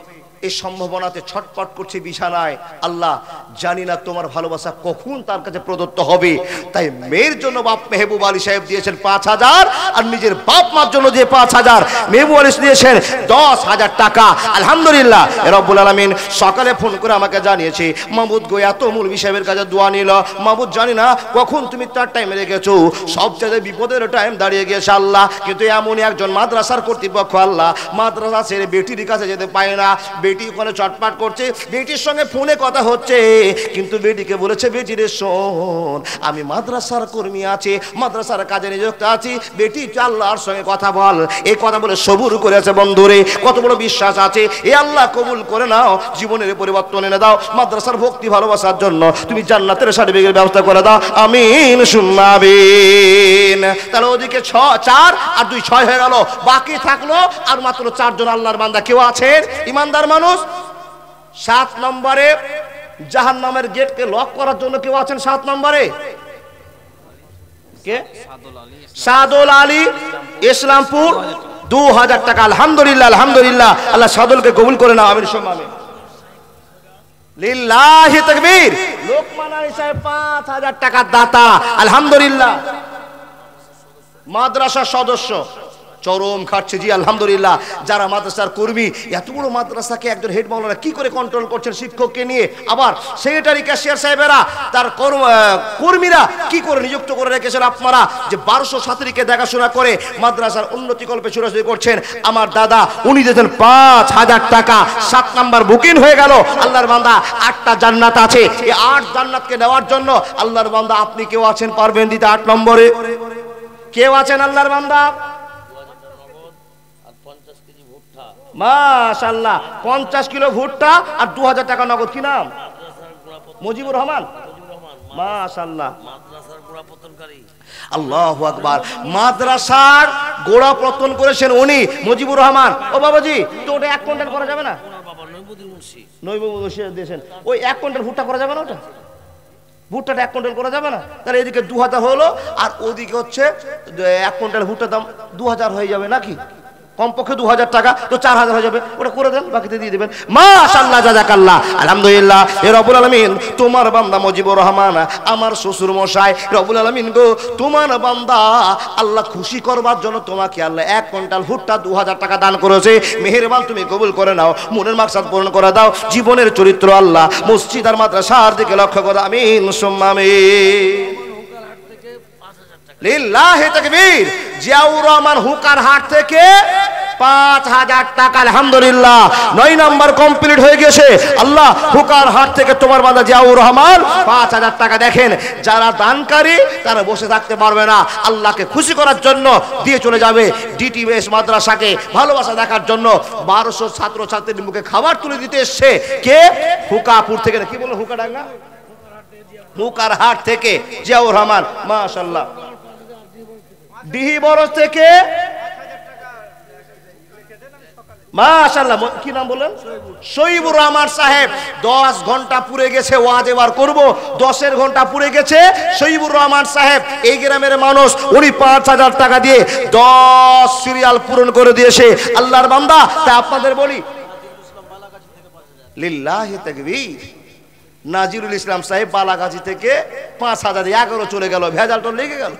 S1: এই সম্ভাবনাতে ছটফট করছে বিছানায়। আল্লাহ জানি না তোমার ভালোবাসা কখন তার কাছে প্রদত্ত হবে। তাই মেয়ের জন্য বাপ মেহবুব আলী সাহেব দিয়েছেন 5000, আর নিজের বাপ মার জন্য যে 5000, মেহবুব আলী দিয়েছেন 10000 টাকা। আলহামদুলিল্লাহ। রব্বুল আলামিন সকালে ফোন করে আমাকে জানিয়েছে, মাহমুদ গো এত মৌলভী সাহেবের কাছে দোয়া নিল, মাহমুদ জানি না কখন তুমি তার টাইমে রেখেছো, সবচেয়ে বিপদের টাইম দাঁড়িয়ে গেছে আল্লাহ। কিন্তু এমনই একজন মাদ্রাসার কর্তৃপক্ষ আল্লাহ মাদ্রাসা ছেড়ে বেটির কাছে যেতে পায় না। বেটি ওখানে চটপাট করছে, বেটির সঙ্গে ফোনে কথা হচ্ছে, কিন্তু বেটিকে বলেছে, বেটি রে শোন, আমি মাদ্রাসার কর্মী আছি, মাদ্রাসার কাজে নিযুক্ত আছি, বেটি আল্লাহর সঙ্গে কথা বল। এই কথা বলে সবুর করেছে। বন্ধুরে কত বড় বিশ্বাস আছে। এ আল্লাহ কবুল করে নাও, জীবনের পরিবর্তন এনে দাও। মাদ্রাসার ভক্তি ভালোবাসার জন্য তুমি জান্নাতের সার্টিফিকেটের ব্যবস্থা করে দাও। আমিন সুম্মা আমিন। তাহলে ওদিকে 4 আর 2 6 হয়ে গেল। বাকি থাকলো আর মাত্র 4 জন আল্লাহর বান্দা। কেউ আছেন ইমানদার মানুষ? 7 নম্বরে জাহান্নামের গেটকে লক করার জন্য কেউ আছেন? 7 নম্বরে কে? সাদুল আলী, ইসলামপুর, 2000 টাকা। আলহামদুলিল্লাহ, আলহামদুলিল্লাহ। আল্লাহ সাদুলকে কবুল করে নাও। আমিন সুম্মা আমিন। লিল্লাহি তাকবীর। লোকমান আলী সাহেব 5000 টাকা দাতা। আলহামদুলিল্লাহ। মাদ্রাসার সদস্য চরম খাচ্ছে। জি আলহামদুলিল্লাহ। যারা মাদ্রাসার কর্মী, এত বড় মাদ্রাসাকে একজন হেড মাওলানা কি করে কন্ট্রোল করছেন শিক্ষককে নিয়ে, আবার সেক্রেটারি ক্যাশিয়ার সাহেবেরা তার কর্মীরা কি করে নিযুক্ত করে রেখেছেন আপনারা, যে 1200 ছাত্রীকে দেখাশোনা করে মাদ্রাসার উন্নতি কল্পে ছোটাছুটি করছেন। আমার দাদা উনি দিয়েছেন 5000 টাকা। 7 নাম্বার বুকিং হয়ে গেল। আল্লাহর বান্দা 8টা জান্নাত আছে। এই 8 জান্নাতকে নেওয়ার জন্য আল্লাহর বান্দা আপনি কেউ আছেন পারবেন দিতে? 8 নম্বরে কেউ আছেন আল্লাহর বান্দা? মাশাআল্লাহ, 50 কিলো ভুট্টা আর 2000 টাকা নগদ। কি নাম? মুজিবুর রহমান। মাশাআল্লাহ। আল্লাহু আকবার। মাদ্রাসার গোড়া পতন করেছেন উনি, মুজিবুর রহমান। ও বাবাজি, তো ওটা 1 কুইন্টাল করা যাবে না? দিয়েছেন ওই 1 কুইন্টাল ভুট্টা করা যাবে না? ওটা ভুট্টাটা 1 কুইন্টাল করা যাবে না? তাহলে এদিকে 2000 হলো, আর ওদিকে হচ্ছে 1 কুইন্টাল ভুট্টার দাম 2000 হয়ে যাবে নাকি? কমপক্ষে 2000 টাকা, তো 4000 হয়ে যাবে। ওটা করে দেন, বাকিতে দিয়ে দিবেন। মাশাআল্লাহ, জাযাকাল্লাহ। আলহামদুলিল্লাহ। এ রব্বুল আলামিন তোমার বান্দা মুজিবুর রহমান, আমার শ্বশুর মশাই, রব্বুল আলামিন গো তোমার বান্দা আল্লাহ খুশি করবার জন্য তোমাকে আল্লাহ 1 কুইন্টাল ভুট্টা 2000 টাকা দান করেছে। মেহেরবান তুমি কবুল করে নাও, মনের মাকসাদ পূরণ করে দাও। জীবনের চরিত্র আল্লাহ মসজিদ আর মাদ্রাসার দিকে লক্ষ্য করে। আমিন সুম্মা আমিন। লিল্লাহি তাকবীর। জিয়াউর রহমান হুকার হাট থেকে 5000 টাকা। আলহামদুলিল্লাহ। 9 নাম্বার কমপ্লিট হয়ে গেছে। আল্লাহ হুকার হাট থেকে তোমার বান্দা জিয়াউর রহমান 5000 টাকা। দেখেন, যারা দানকারী তারা বসে থাকতে পারবে না, আল্লাহকে খুশি করার জন্য দিয়ে চলে যাবে। ডিটিএস মাদ্রাসাকে ভালোবাসা দেখার জন্য 1200 ছাত্র ছাত্রীর মুখে খাবার তুলে দিতে এসছে। কে? হুকাপুর থেকে। কি বললো? হুকাডাঙ্গা, হুকার হাট থেকে জিয়াউর রহমান। মাশাআল্লাহ। ডিহি বরজ থেকে মাশাআল্লাহ, কি নাম বলেন? শহীবুর রহমান সাহেব। 10 ঘন্টা পুরে গেছে, ওয়াজ এবার করব। 10 ঘন্টা পুরে গেছে। শহীবুর রহমান সাহেব এই গ্রামের মানুষ, উনি 5000 টাকা দিয়ে 10 সিরিয়াল পূরণ করে দিয়েছে। আল্লাহর বান্দা, তাই আপনাদের বলি লিল্লাহি তাকবীর। নাজিরুল ইসলাম সাহেব বালাগাজী থেকে 5000, 11 চলে গেল, ভেজালটা লেগে গেল।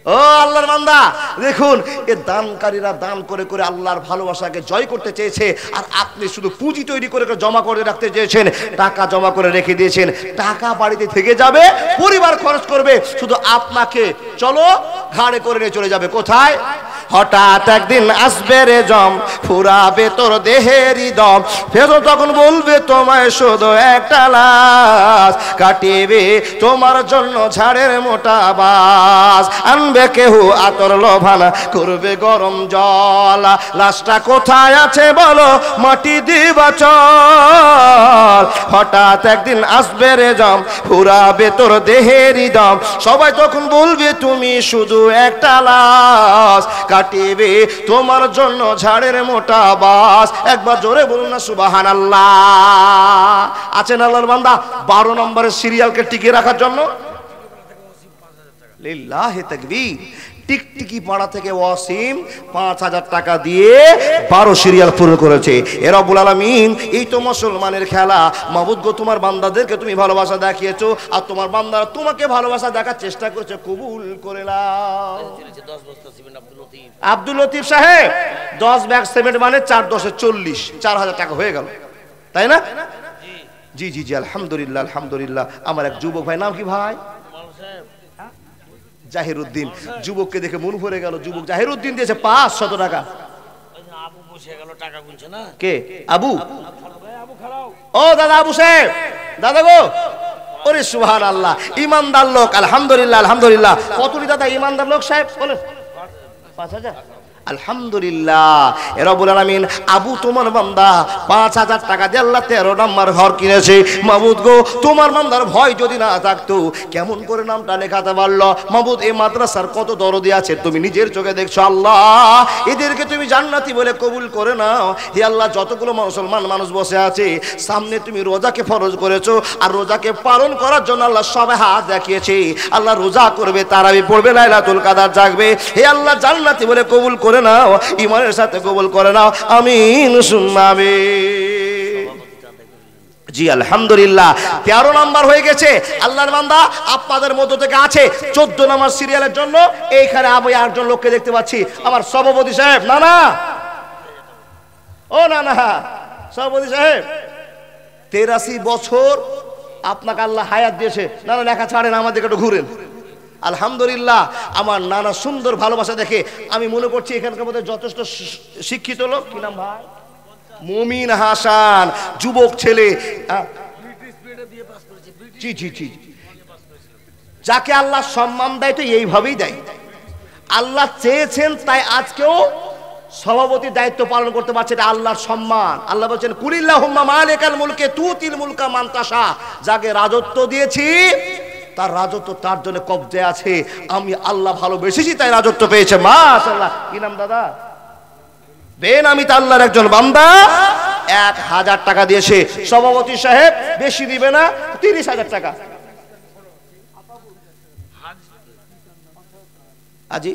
S1: ও আল্লাহর বান্দা, দেখুন এ দানকারীরা দান করে করে আল্লাহর ভালোবাসাকে জয় করতে চেয়েছে, আর আপনি শুধু পুঁজি তৈরি করে জমা করে রাখতে চেয়েছেন, টাকা জমা করে রেখে দিয়েছেন। টাকা বাড়িতে থেকে যাবে, পরিবার খরচ করবে, শুধু আপনাকে চলো ঘাড়ে করে নিয়ে চলে যাবে কোথায়? হঠাৎ একদিন আসবে রে জম, ফুরাবে তোর দেহেরই দম, ফের তখন বলবে তোমায় শুধু একটা লাশ, কাটিবে তোমার জন্য ঝাড়ের মোটা বাস, আনবে কেহ আতর লোভানা, করবে গরম জল, লাশটা কোথায় আছে বলো, মাটি দিবা চল। হঠাৎ একদিন আসবে রে জম, ফুরাবে তোর দেহেরই দম, সবাই তখন বলবে তুমি শুধু একটা লাশ, কাটিবে তোমার জন্য ঝাড়ের মোটা বাস। একবার জোরে বলুন না সুবহানাল্লাহ। আছেন আল্লাহর বান্দা 12 নম্বরের সিরিয়ালকে টিকিয়ে রাখার জন্য? লিল্লাহি তাকবীর। টিকটিকি পাড়া থেকে ওয়াসিম 5000 টাকা দিয়ে 12 সিরিয়াল পূরণ করেছে। এ রব্বুল আলামিন, এই তো মুসলমানের খেলা। মাবুদ গো, তোমার বান্দাদেরকে তুমি ভালোবাসা দেখিয়েছো, আর তোমার বান্দারা তোমাকে ভালোবাসা দেখার চেষ্টা করেছে, কবুল করে নাও। আব্দুল লতিফ সাহেব 10 ব্যাগ সিমেন্ট মানে 4 10 40, 4000 টাকা হয়ে গেল, তাই না? জি জি জি, আলহামদুলিল্লাহ আলহামদুলিল্লাহ। আমার এক যুবক ভাই, নাম কি ভাই? জাহিরউদ্দিন। যুবককে দেখে মন ভরে গেল। যুবক জাহিরউদ্দিন দিয়েছে 500 টাকা। কে আবু? ও দাদা আবু সাহেব, দাদা গো, ওরে সুবহানাল্লাহ, ইমানদার লোক। আলহামদুলিল্লাহ আলহামদুলিল্লাহ। কতটি দাদা ইমানদার লোক সাহেব বলেন? 5000। আলহামদুলিল্লাহ। এ রব্বুল আলামিন, আবু তোমার বান্দা 5000 টাকা দিয়ে আল্লাহ 13 নম্বর ঘর কিনেছে। মাবুদ গো, তোমার বান্দার ভয় যদি না থাকতো কেমন করে নামটা লেখাতে পারলো? মাবুদ, এই মাদ্রাসার কত দরদি আছে তুমি নিজের চোখে দেখছো। আল্লাহ, এদেরকে তুমি জান্নাতি বলে কবুল করে নাও। হে আল্লাহ, যতগুলো মুসলমান মানুষ বসে আছে সামনে, তুমি রোজাকে ফরজ করেছো, আর রোজাকে পালন করার জন্য আল্লাহ সবাই হাত দেখিয়েছে। আল্লাহ রোজা করবে, তারাবি পড়বে, লাইলাতুল কাদর জাগবে। হে আল্লাহ, জান্নাতি বলে কবুল করে নাও, ঈমানের সাথে কবুল করে নাও, আমিন সুম্মা আমিন। জি আলহামদুলিল্লাহ। 13 নাম্বার হয়ে গেছে। আল্লাহর বান্দা, আপনাদের মধ্য থেকে আছে 14 নাম্বার সিরিয়ালের জন্য। এইখানে আমি একজন লোককে দেখতে পাচ্ছি, আমার সভাপতি সাহেব। না না, ও না না, সভাপতি সাহেব 83 বছর আপনাকে আল্লাহ হায়াত দিয়েছে। না না, লেখা ছাড়েন, আমাদেরকে একটু ঘুরেন। আলহামদুলিল্লাহ, আমার নানা সুন্দর ভালোবাসা দেখে আমি মনে করছি এখানকার মধ্যে যথেষ্ট শিক্ষিত লোক। কি নাম ভাই? মুমিন হাসান, যুবক ছেলে। জি জি জি, যাকে আল্লাহ সম্মান দেয় তো এইভাবেই দেয়। আল্লাহ চেয়েছেন তাই আজকেও সভাপতি দায়িত্ব পালন করতে পারছে, এটা আল্লাহর সম্মান। আল্লাহ বলছেন, কুলিল্লাহুম্মা মালিকাল মুলকে তুতিল মুলকা মান তাশা, যাকে রাজত্ব দিয়েছি তার রাজত্ব তার জন্য কবজে আছে। আমি আল্লাহ ভালোবেসেছি তাই রাজত্ব পেয়েছে। মাশাআল্লাহ। কি নাম দাদা? বেনামিত আল্লাহর একজন বান্দা 1000 টাকা দিয়েছে। সভাপতি সাহেব বেশি দিবে না, 30000 টাকা। আজি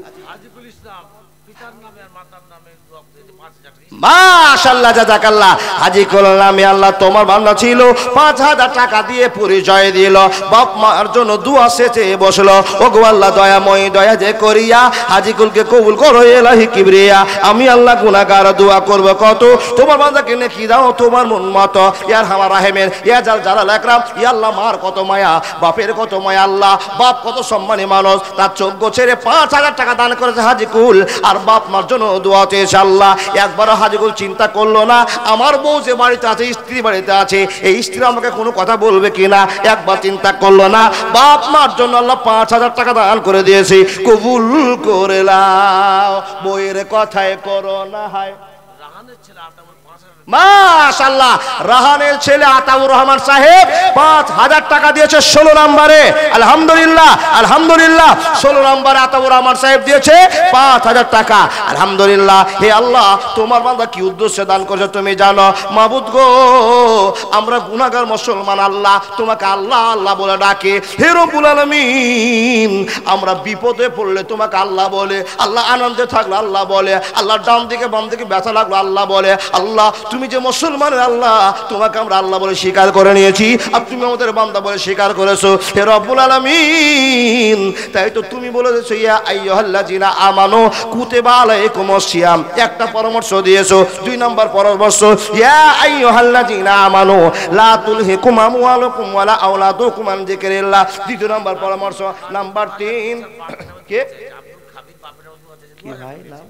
S1: মাশাআল্লাহ, জাযাকাল্লাহ। হাজী নামে আল্লাহ তোমার বান্দা ছিল, 5000 টাকা দিয়ে পরিচয় দিল, বাপ মার জন্য দুয়া সেচে বসলো। ওগো আল্লাহ দয়াময়, দয়া যে করিয়া হাজীকুলকে কবুল করো ইলাহি কিবরিয়া। আমি আল্লাহ গুনাহগার, দোয়া করব কত, তোমার বান্দাকে নেকি দাও তোমার মন মতো। ইয়া আরহামার রাহিমিন, ইয়া জালাল আকরাম। ইয়া আল্লাহ, মার কত মায়া, বাপের কত মায়া। আল্লাহ, বাপ কত সম্মানী মানুষ, তার চোখ ছেড়ে 5000 টাকা দান করেছে হাজীকুল, আর বাপ মার জন্য দোয়া চেয়েছে। আল্লাহ, একবার হাজীকুল চিন্তা করলো না, আমার বউ যে বাড়িতে আছে, স্ত্রী বাড়িতে আছে, এই স্ত্রী আমাকে কোনো কথা বলবে কিনা, একবার চিন্তা করলো না। বাপ মার জন্য আল্লাহ 5000 টাকা দান করে দিয়েছে। কবুল করে নাও, বইয়ের কথায় করো না হায়। মাশাআল্লাহ। রাহানের ছেলে আতাউর রহমান সাহেব 5000 টাকা দিয়েছে 16 নম্বরে। আলহামদুলিল্লাহ আলহামদুলিল্লাহ, 16 নম্বরে আতাউর রহমান সাহেব দিয়েছে 5000 টাকা। আলহামদুলিল্লাহ। হে আল্লাহ, তোমার বান্দা কি উদ্দেশ্যে দান করেছে তুমি জানো। মাবুদ গো, আমরা গুনাহগার মুসলমান, আল্লাহ তোমাকে আল্লাহ আল্লাহ বলে ডাকে। হে রব্বুল আলামিন, আমরা বিপদে পড়লে তোমাকে আল্লাহ বলে, আল্লাহ আনন্দে থাকলে আল্লাহ বলে, আল্লাহ ডান দিকে বাম দিকে ব্যথা লাগলো আল্লাহ বলে। আল্লাহ তুমি যে মুসলমানের আল্লাহ, তোমাকে আমরা আল্লাহ বলে স্বীকার করে নিয়েছি, আর তুমি আমাদের বান্দা বলে স্বীকার করেছো। হে রব্বুল আলামিন, তাই তো তুমি বলেছো ইয়া আইয়ুহাল্লাযিনা আমানু কুতিবা আলাইকুমুস সিয়াম, একটা পরামর্শ দিয়েছো। 2 নম্বর পরামর্শ ইয়া আইয়ুহাল্লাযিনা আমানু লা তুলহিকুম আমওয়ালুকুম ওয়ালা আওলাদুকুম আন যিকরিল্লাহ। 2 নম্বর পরামর্শ। নাম্বার 3 কে কি ভাই নাম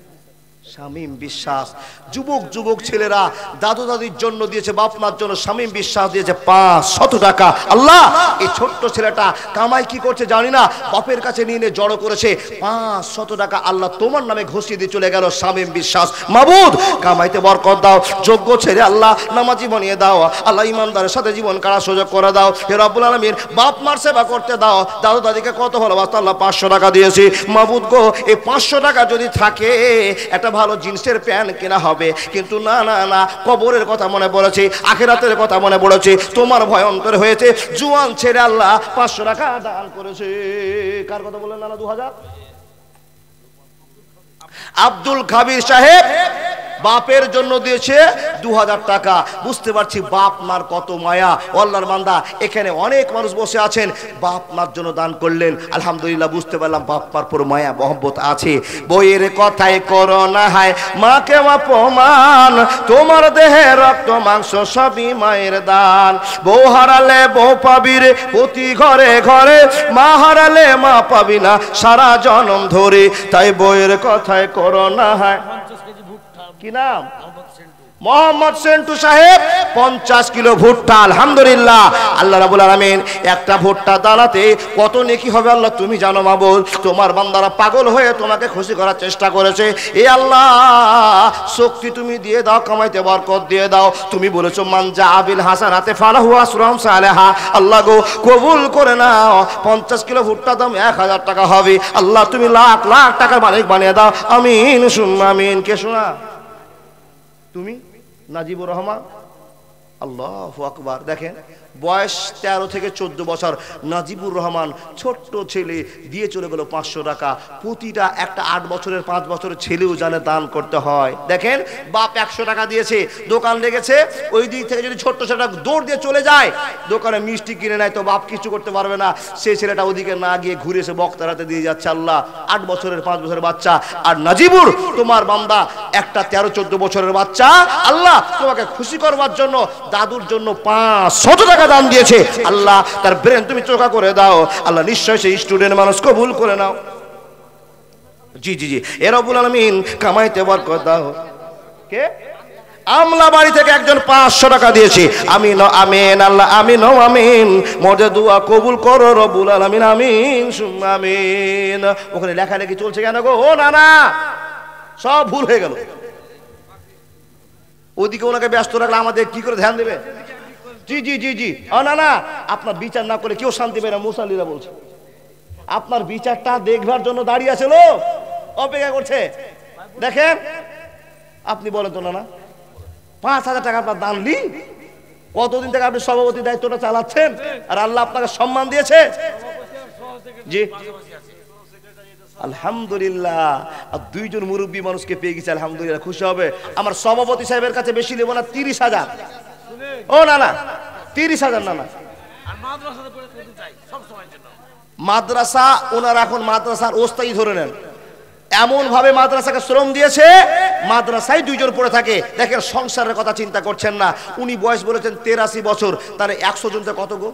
S1: শামীম বিশ্বাস। যুবক যুবক ছেলেরা দাদু দাদির জন্য দিয়েছে, বাপ মার জন্য শামীম বিশ্বাস দিয়েছে 500 টাকা। আল্লাহ, এই ছোট্ট ছেলেটা কামাই কি করছে জানি না, বাপের কাছে নিয়ে জড়ো করেছে 500 টাকা। আল্লাহ তোমার নামে ঘোষিয়ে দিয়ে চলে গেল শামীম বিশ্বাস। মাবুদ, কামাইতে বরকত দাও, যোগ্য ছেলে আল্লাহ নামাজি বানিয়ে দাও, আল্লাহ ইমানদারের সাথে জীবন কাটার সুযোগ করে দাও। হে রব্বুল আলামিন, বাপ মার সেবা করতে দাও, দাদু দাদিকে কত ভালোবাসতো আল্লাহ 500 টাকা দিয়েছি। মাবুদ গো, এই 500 টাকা যদি থাকে একটা ভালো জিন্সের প্যান্ট কেনা হবে, কিন্তু না না না, কবরের কথা মনে পড়েছে, আখিরাতের কথা মনে পড়েছে, তোমার ভয় অন্তরে হয়েছে। জুয়ান ছেড়ে আল্লাহ 500 টাকা দান করেছে। কার কথা বললেন না? 2000 আব্দুল কাবির সাহেব বাপের জন্য দিয়েছে 2000 টাকা। বুঝতে পারছি বাপ মার কত মায়া। আল্লাহর বান্দা, এখানে অনেক মানুষ বসে আছেন, বাপ মার জন্য দান করলেন। আলহামদুলিল্লাহ, বুঝতে পারলাম বাপ মার পর মায়া মহব্বত আছে। বইয়ের কথাই করো না হায় মাকে অপমান, তোমার দেহে রক্ত মাংস সবই মায়ের দান। বউ হারালে বউ পাবি রে প্রতি ঘরে ঘরে, মা হারালে মা পাবি না সারা জনম ধরে। তাই বইয়ের কথাই করো না হায়। কি নাম? মোহাম্মদ সেন্টু সাহেব 50 কিলো ভুট্টা। আলহামদুলিল্লাহ। আল্লাহ রাব্বুল আলামিন, একটা ভুট্টা দানাতে কত নেকি হবে আল্লাহ তুমি জানো। মাবুদ, তোমার বান্দারা পাগল হয়ে তোমাকে খুশি করার চেষ্টা করেছে। এ আল্লাহ, শক্তি তুমি দিয়ে দাও, কামাইতে বরকত দিয়ে দাও। তুমি বলেছো মান জাআবিল হাসানাতে ফালাহু আশরুম সালেহা। আল্লাহ গো, কবুল করে নাও। 50 কিলো ভুট্টা দাম 1000 টাকা হবে। আল্লাহ তুমি লাখ লাখ টাকার মালিক বানিয়ে দাও। আমিন সুম্মা আমিন। কে শোনা? তুমি নাজিবুর রহমান। আল্লাহু আকবার। দেখেন, বয়স 13 থেকে 14 বছর। নাজিবুর রহমান ছোট্ট ছেলে দিয়ে চলে গেল 500 টাকা। প্রতিটা একটা 8 বছরের 5 বছরের ছেলেও জানে দান করতে হয়। দেখেন, বাপ 100 টাকা দিয়েছে, দোকান লেগেছে, ওই দিক থেকে যদি ছোট্ট ছেলেটা দৌড় দিয়ে চলে যায়, দোকানে মিষ্টি কিনে নেয়, তো বাপ কিছু করতে পারবে না। সেই ছেলেটা ওদিকে না গিয়ে ঘুরে এসে বক্তার হাতে দিয়ে যাচ্ছে। আল্লাহ, 8 বছরের 5 বছরের বাচ্চা। আর নাজিবুর তোমার বান্দা একটা 13-14 বছরের বাচ্চা, আল্লাহ তোমাকে খুশি করবার জন্য দাদুর জন্য 500 টাকা দান দিয়েছে। আল্লাহ তার ব্রেন তুমি চোখা করে দাও। আল্লাহ নিশ্চয় সেই স্টুডেন্ট মানুষ কবুল করে নাও। জি জি জি। এ রব্বুল আলামিন, কামাইতে বরকত দাও। কে? আমলা বাড়ি থেকে একজন 500 টাকা দিয়েছে। আমিন আমিন। আল্লাহ আমিন আমিন। মোদের দোয়া কবুল করো রব্বুল আলামিন। আমিন সুম্মা আমিন। ওখানে লেখালেখি চলছে কেন গো? ও না না, সব ভুল হয়ে গেল। ওদিকে ওনাকে ব্যস্ত রাখলে আমাদের কি করে ধ্যান দেবে? জি জি জি জি। না না, আপনার বিচার না করে কেউ শান্তি পায় না। মুসাল্লিরা বলছে আপনার বিচারটা দেখবার জন্য দাঁড়িয়ে আছে লোক, অপেক্ষা করছে। দেখেন, আপনি বলেন তো না, 5000 টাকা আপনার দান লি, কতদিন থেকে আপনি সভাপতি দায়িত্বটা চালাচ্ছেন, আর আল্লাহ আপনাকে সম্মান দিয়েছে। জি আলহামদুলিল্লাহ। আর 2 জন মুরব্বী মানুষকে পেয়ে গেছে, আলহামদুলিল্লাহ, খুশি হবে। আমার সভাপতি সাহেবের কাছে বেশি নেব না, 30,000। ও না না, 30,000 না না। মাদ্রাসা ওনারা এখন মাদ্রাসার ওস্তাই ধরে নেন, এমন ভাবে মাদ্রাসাকে শ্রম দিয়েছে, মাদ্রাসায় 2 জন পড়ে থাকে। দেখেন, সংসারের কথা চিন্তা করছেন না। উনি বয়স বলেছেন 83 বছর, তাহলে 100 জনতে কত গো?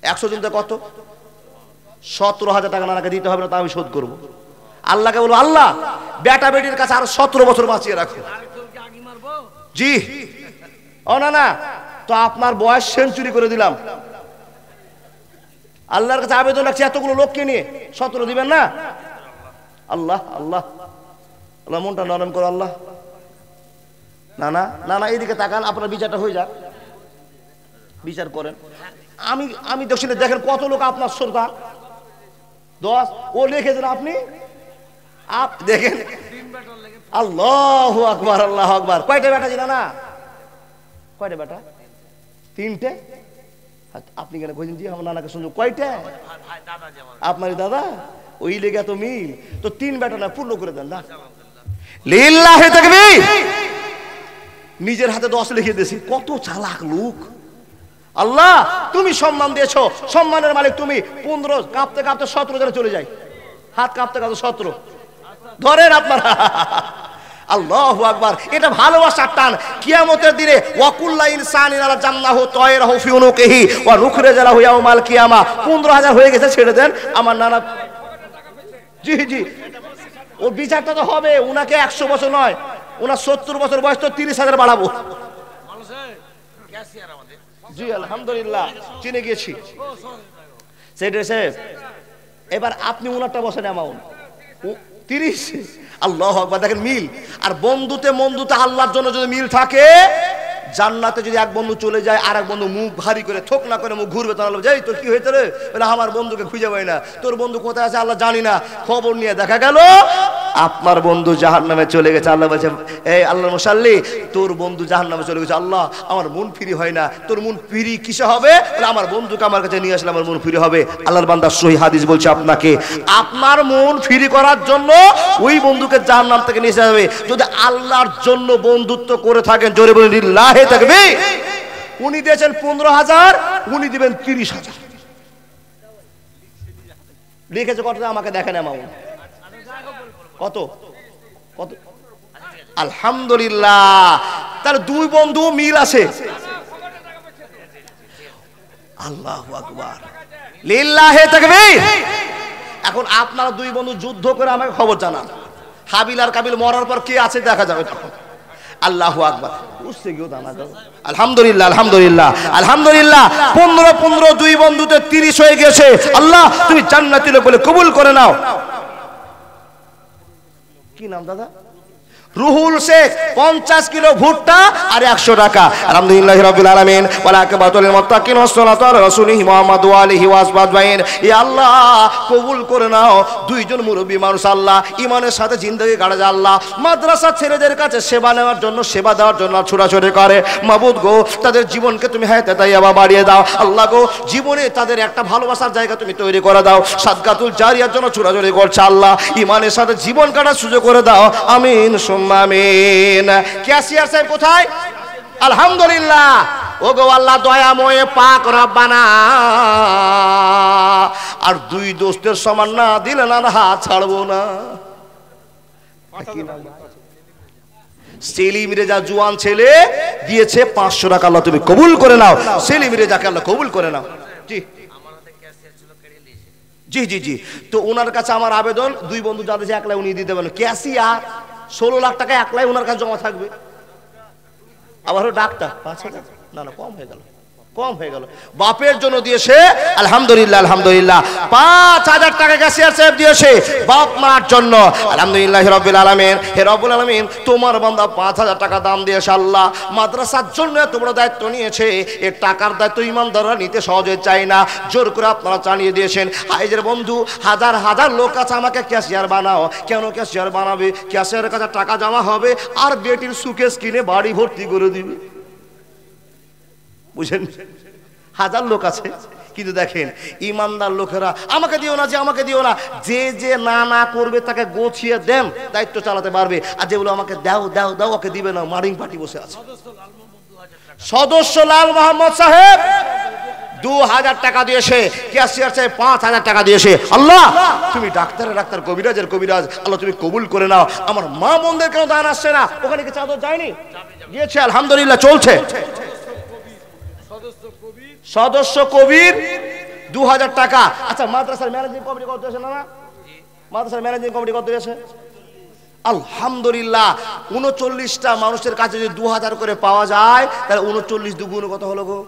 S1: 100 জনতে কত? 17,000 টাকা নানাকে দিতে হবে না, তা আমি শোধ করবো। আল্লাহকে বলবো, আল্লাহ বেটা বেটির কাছে আরো 17 বছর বাঁচিয়ে রাখো। জি। ও না না, তো আপনার বয়স সেঞ্চুরি করে দিলাম। আল্লাহর কাছে আবেদন রাখছি, এতগুলো লোককে নিয়ে 17 দিবেন না? আল্লাহ আল্লাহ আল্লাহ, মনটা নরম করো আল্লাহ। না না না না, এইদিকে তাকান, আপনার বিচারটা হয়ে যাক, বিচার করেন। আমি আমি দেখেন কত লোক আপনার শ্রোতা, 10 ও লিখেছেন, আপনি দেখেন। আল্লাহু আকবার, আল্লাহু আকবার। কয়টা বেটা ছিল না? কয়টা বেটা? 3টে। আপনি কেন কইছেন জি আমার নানাকে শুনছো? কয়টা? আপনারই দাদা, ওই লেগে তো মিল। তো 3 বেটা না, পূর্ণ করে দেন না। লিল্লাহি তাকবীর। নিজের হাতে 10 লিখে দিয়েছি। কত চালাক লোক! আল্লাহ তুমি সম্মান দিয়েছো, সম্মানের মালিক তুমি। 15 কাঁপতে কাঁপতে 17 জনে চলে যায়, হাত কাঁপতে কাঁপতে 17 ধরেন আপনারা। আল্লাহু আকবার। এটা ভালোবাসার টান। কিয়ামতের দিনে ওয়াকুল্লা ইনসানিন আলা জান্নাহু তায়রাহু ফি উনুকিহি ওয়া নুখরিজা লাহু ইয়াউমাল কিয়ামা। 15,000 হয়ে গেছে, ছেড়ে দেন। আমার নানা, জি জি, ওর বিচারটা তো হবে। উনাকে 100 বছর নয়, উনার 70 বছর বয়স, তো 30,000 বাড়াবো। জি আলহামদুলিল্লাহ, চিনে গিয়েছি। এবার আপনি উনারটা বসেন, অ্যামাউন্ট 30। আল্লাহু আকবার। দেখেন মিল। আর বন্ধুতে আল্লাহর জন্য যদি মিল থাকে, জান্নাতে যদি এক বন্ধু চলে যায়, আর এক বন্ধু মুখ ভারী করে থোক না করে মুখ ঘুরবে, তাহলে যাই তোর কি হয়েছে রে? বলে আমার বন্ধুকে খুঁজে পাই না। তোর বন্ধু কোথায় আছে আল্লাহ জানি না। খবর নিয়ে দেখা গেল আপনার বন্ধু জাহান্নামে চলে গেছে। আল্লাহ বলছে, এই আল্লাহর মুসাল্লি, তোর বন্ধু জাহান্নামে চলে গেছে। আল্লাহ আমার মন ফ্রি হয় না। তোর মন ফ্রি কিসে হবে? বলে আমার বন্ধুকে আমার কাছে নিয়ে আসলে আমার মন ফ্রি হবে। আল্লাহর বান্দা সহিহ হাদিস বলছে, আপনাকে আপনার মন ফ্রি করার জন্য ওই বন্ধুকে জাহান্নাম থেকে নিয়ে আসা হবে। যদি আল্লাহর জন্য বন্ধুত্ব করে থাকেন, জোরে বলেন লিল্লাহি তাকবীর। উনি দিয়েছেন 15,000, উনি দিবেন 30,000। লিখেছে কত? আমাকে দেখেন অ্যামাউন্ট কত কত। আলহামদুলিল্লাহ। তার 2 বন্ধু মিল আছে। আল্লাহু আকবার, লিল্লাহি তাকবীর। এখন আপনারা 2 বন্ধু যুদ্ধ করে আমাকে খবর জানান। হাবিল আর কাবিল মরার পর কে আছে দেখা যাবে তখন। আল্লাহু আকবার। বুঝতে গিয়েও দানা দাও। আলহামদুলিল্লাহ, আলহামদুলিল্লাহ, আলহামদুলিল্লাহ। 15 2 বন্ধুতে 30 হয়ে গেছে। আল্লাহ তুমি জান্নাতি লোক বলে কবুল করে নাও। কি নাম দাদা? রুহুল শেখ। 50 কিলো ভুট্টা আর 100 টাকা। আলহামদুলিল্লাহি রাব্বিল আলামিন ওয়াল আকিবাতুল লিল মুত্তাকিন ওয়াসসালাতু আলা রাসূলিহি মুহাম্মাদু ওয়া আলিহি ওয়া আসহাবিহি আজমাইন। ইয়া আল্লাহ কবুল করে নাও। 2 জন মুরব্বী মানুষ আল্লাহ, ঈমানের সাথে জিন্দেগি কাটে যায় আল্লাহ। মাদ্রাসা ছেলেদের কাছে সেবা নেওয়ার জন্য, সেবা দেওয়ার জন্য ছোটাছুটি করে। মাবুদ গো, তাদের জীবনকে তুমি হায়াতে তাইয়্যিবা বাড়িয়ে দাও। আল্লাহ গো, জীবনে তাদের একটা ভালোবাসার জায়গা তুমি তৈরি করে দাও। সাদকাতুল জারিয়ার জন্য ছোটাছুটি করছে আল্লাহ, ঈমানের সাথে জীবন কাটার সুযোগ করে দাও। আমিন সুম্মা আমিন। ক্যাশিয়ার সাহেব কোথায়? আলহামদুলিল্লাহ। ও গো আল্লাহ দয়াময় পাক রব্বানা, আর 2 দোস্তের সমান না দিলে না হাত ছাড়বো না। সেলিম রেজা জোয়ান ছেলে দিয়েছে 500 টাকা। আল্লাহ তুমি কবুল করে নাও। সেলিম রেজাকে আল্লাহ কবুল করে নাও। জি জি জি জি। তো ওনার কাছে আমার আবেদন, 2 বন্ধু যাদের একলাই উনি দিতে পারেন। ক্যাশিয়ার 16 লাখ টাকা একলাই ওনার কাছে জমা থাকবে। আবারও ডাক্তার 5,000, না না কম হয়ে গেল, কম হয়ে গেল। বাপের জন্য দিয়েছে। আলহামদুলিল্লাহ, আলহামদুলিল্লাহ। 5,000 টাকা ক্যাশিয়ার সাহেব দিয়েছে বাপ মার জন্য। আলহামদুলিল্লাহি রাব্বিল আলামিন। হে রব্বুল আলামিন, তোমার বান্দা 5,000 টাকা দাম দিয়েছে আল্লাহ। মাদ্রাসার জন্য এত বড় দায়িত্ব নিয়েছে। এই টাকার দায়িত্ব ইমানদাররা নিতে সহজে চায় না, জোর করে আপনারা চালিয়ে দিয়েছেন। হাইজের বন্ধু, হাজার হাজার লোক আছে আমাকে ক্যাশিয়ার বানাও। কেন ক্যাশিয়ার বানাবে? ক্যাশিয়ারের কাছে টাকা জমা হবে আর বেটির সুকেস কিনে বাড়ি ভর্তি করে দিবে। বুঝেন? হাজার লোক আছে, কিন্তু দেখেন ইমানদার লোকেরা আমাকে দিও না, যে আমাকে দিও না, যে যে না না করবে তাকে গোছিয়ে দেন, দায়িত্ব চালাতে পারবে। আর যেগুলো আমাকে দাও দাও দাও, ওকে দিবে না, মারিং পার্টি বসে আছে। সদস্য লাল মোহাম্মদ সাহেব 2,000 টাকা দিয়েছে। ক্যাশিয়ার সাহেব 5,000 টাকা দিয়েছে। আল্লাহ তুমি ডাক্তারের ডাক্তার, কবিরাজের কবিরাজ, আল্লাহ তুমি কবুল করে নাও। আমার মা বোনদের কেন দান আসছে না? ওখানে কি চাদর যায়নি? গিয়েছে, আলহামদুলিল্লাহ চলছে। সদস্য কবির 2,000 টাকা। আচ্ছা, মাদ্রাসার ম্যানেজিং কমিটি কত দিয়েছে? না মাদ্রাসার ম্যানেজিং কমিটি কত দিয়েছে? আলহামদুলিল্লাহ। 39টা মানুষের কাছে যদি 2,000 করে পাওয়া যায়, তাহলে 39 দুগুণ কত হলো গো?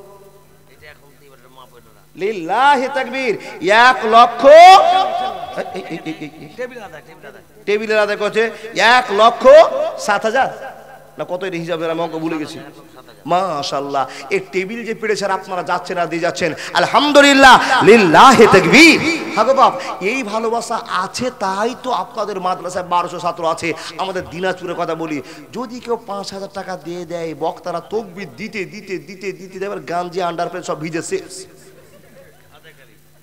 S1: লিল্লাহি তাকবীর। 1 লক্ষ, টেবিলের আদায় করছে 1,07,000। না কত এর হিসাবের আমি আমাকে ভুলে গেছি। মাশাআল্লাহ, এই টেবিল যে পেড়েছেন আপনারা যাচ্ছেন আর দিয়ে যাচ্ছেন, আলহামদুলিল্লাহ, লিল্লাহি তাকবীর। হাগো বাপ, এই ভালোবাসা আছে তাই তো আপনাদের মাদ্রাসায় 1200 ছাত্র আছে। আমাদের দিনাজপুরের কথা বলি, যদি কেউ 5000 টাকা দিয়ে দেয়, বক্তারা তাকবীর দিতে দিতে দিতে দিতে দেবার গাঞ্জি আন্ডারপ্যান্ট সব ভিজে শেষ।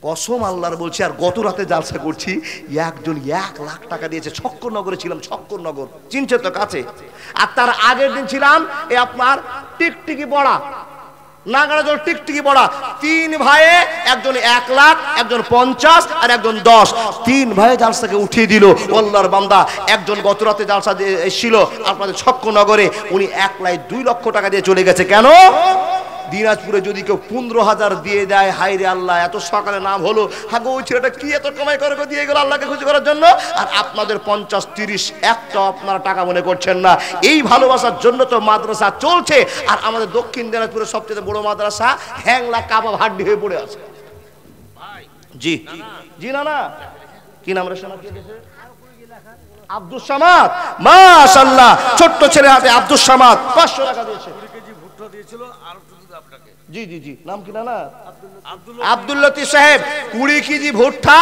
S1: কসম আল্লাহর বলছি, আর গত রাতে জালসা করছি, একজন 1 লাখ টাকা দিয়েছে। ছক্করনগরে ছিলাম, ছক্করনগর চিনছে তো কাছে। আর তার আগের দিন ছিলাম এই আপনার টিকটিকি পড়া, নাগারাজল টিকটিকি পড়া। 3 ভাইয়ে, একজন 1 লাখ, একজন 50 আর একজন 10, 3 ভাইয়ে জালসাকে উঠিয়ে দিল। আল্লাহর বান্দা একজন গত রাতে জালসা এসেছিল আপনাদের ছক্করনগরে, উনি 1,02,00,000 টাকা দিয়ে চলে গেছে। কেন? দিনাজপুরে যদি কেউ 15,000 দিয়ে দেয়, হায় রে আল্লাহ, এত সকালে নাম হলো, হাগো ওই ছেলেটা কি এত কামাই করে দিয়ে গেল আল্লাহকে খুশি করার জন্য, আর আপনাদের 50, 30 একটা আপনারা টাকা মনে করছেন না। এই ভালোবাসার জন্য তো মাদ্রাসা চলছে। আর আমাদের দক্ষিণ দিনাজপুরের সবচেয়ে বড় মাদ্রাসা হ্যাংলা কাবাব হাড্ডি হয়ে পড়ে আছে। জি জি, না না, কি নাম রে শোনা, কি দিয়েছে? আব্দুল সামাদ, মাশাআল্লাহ, ছোট্ট ছেলে হাতে আব্দুল সামাদ 500 টাকা দিয়েছে। জি জি জি, নাম কি? না আব্দুল লতিফ সাহেব, 20 কেজি ভুট্টা,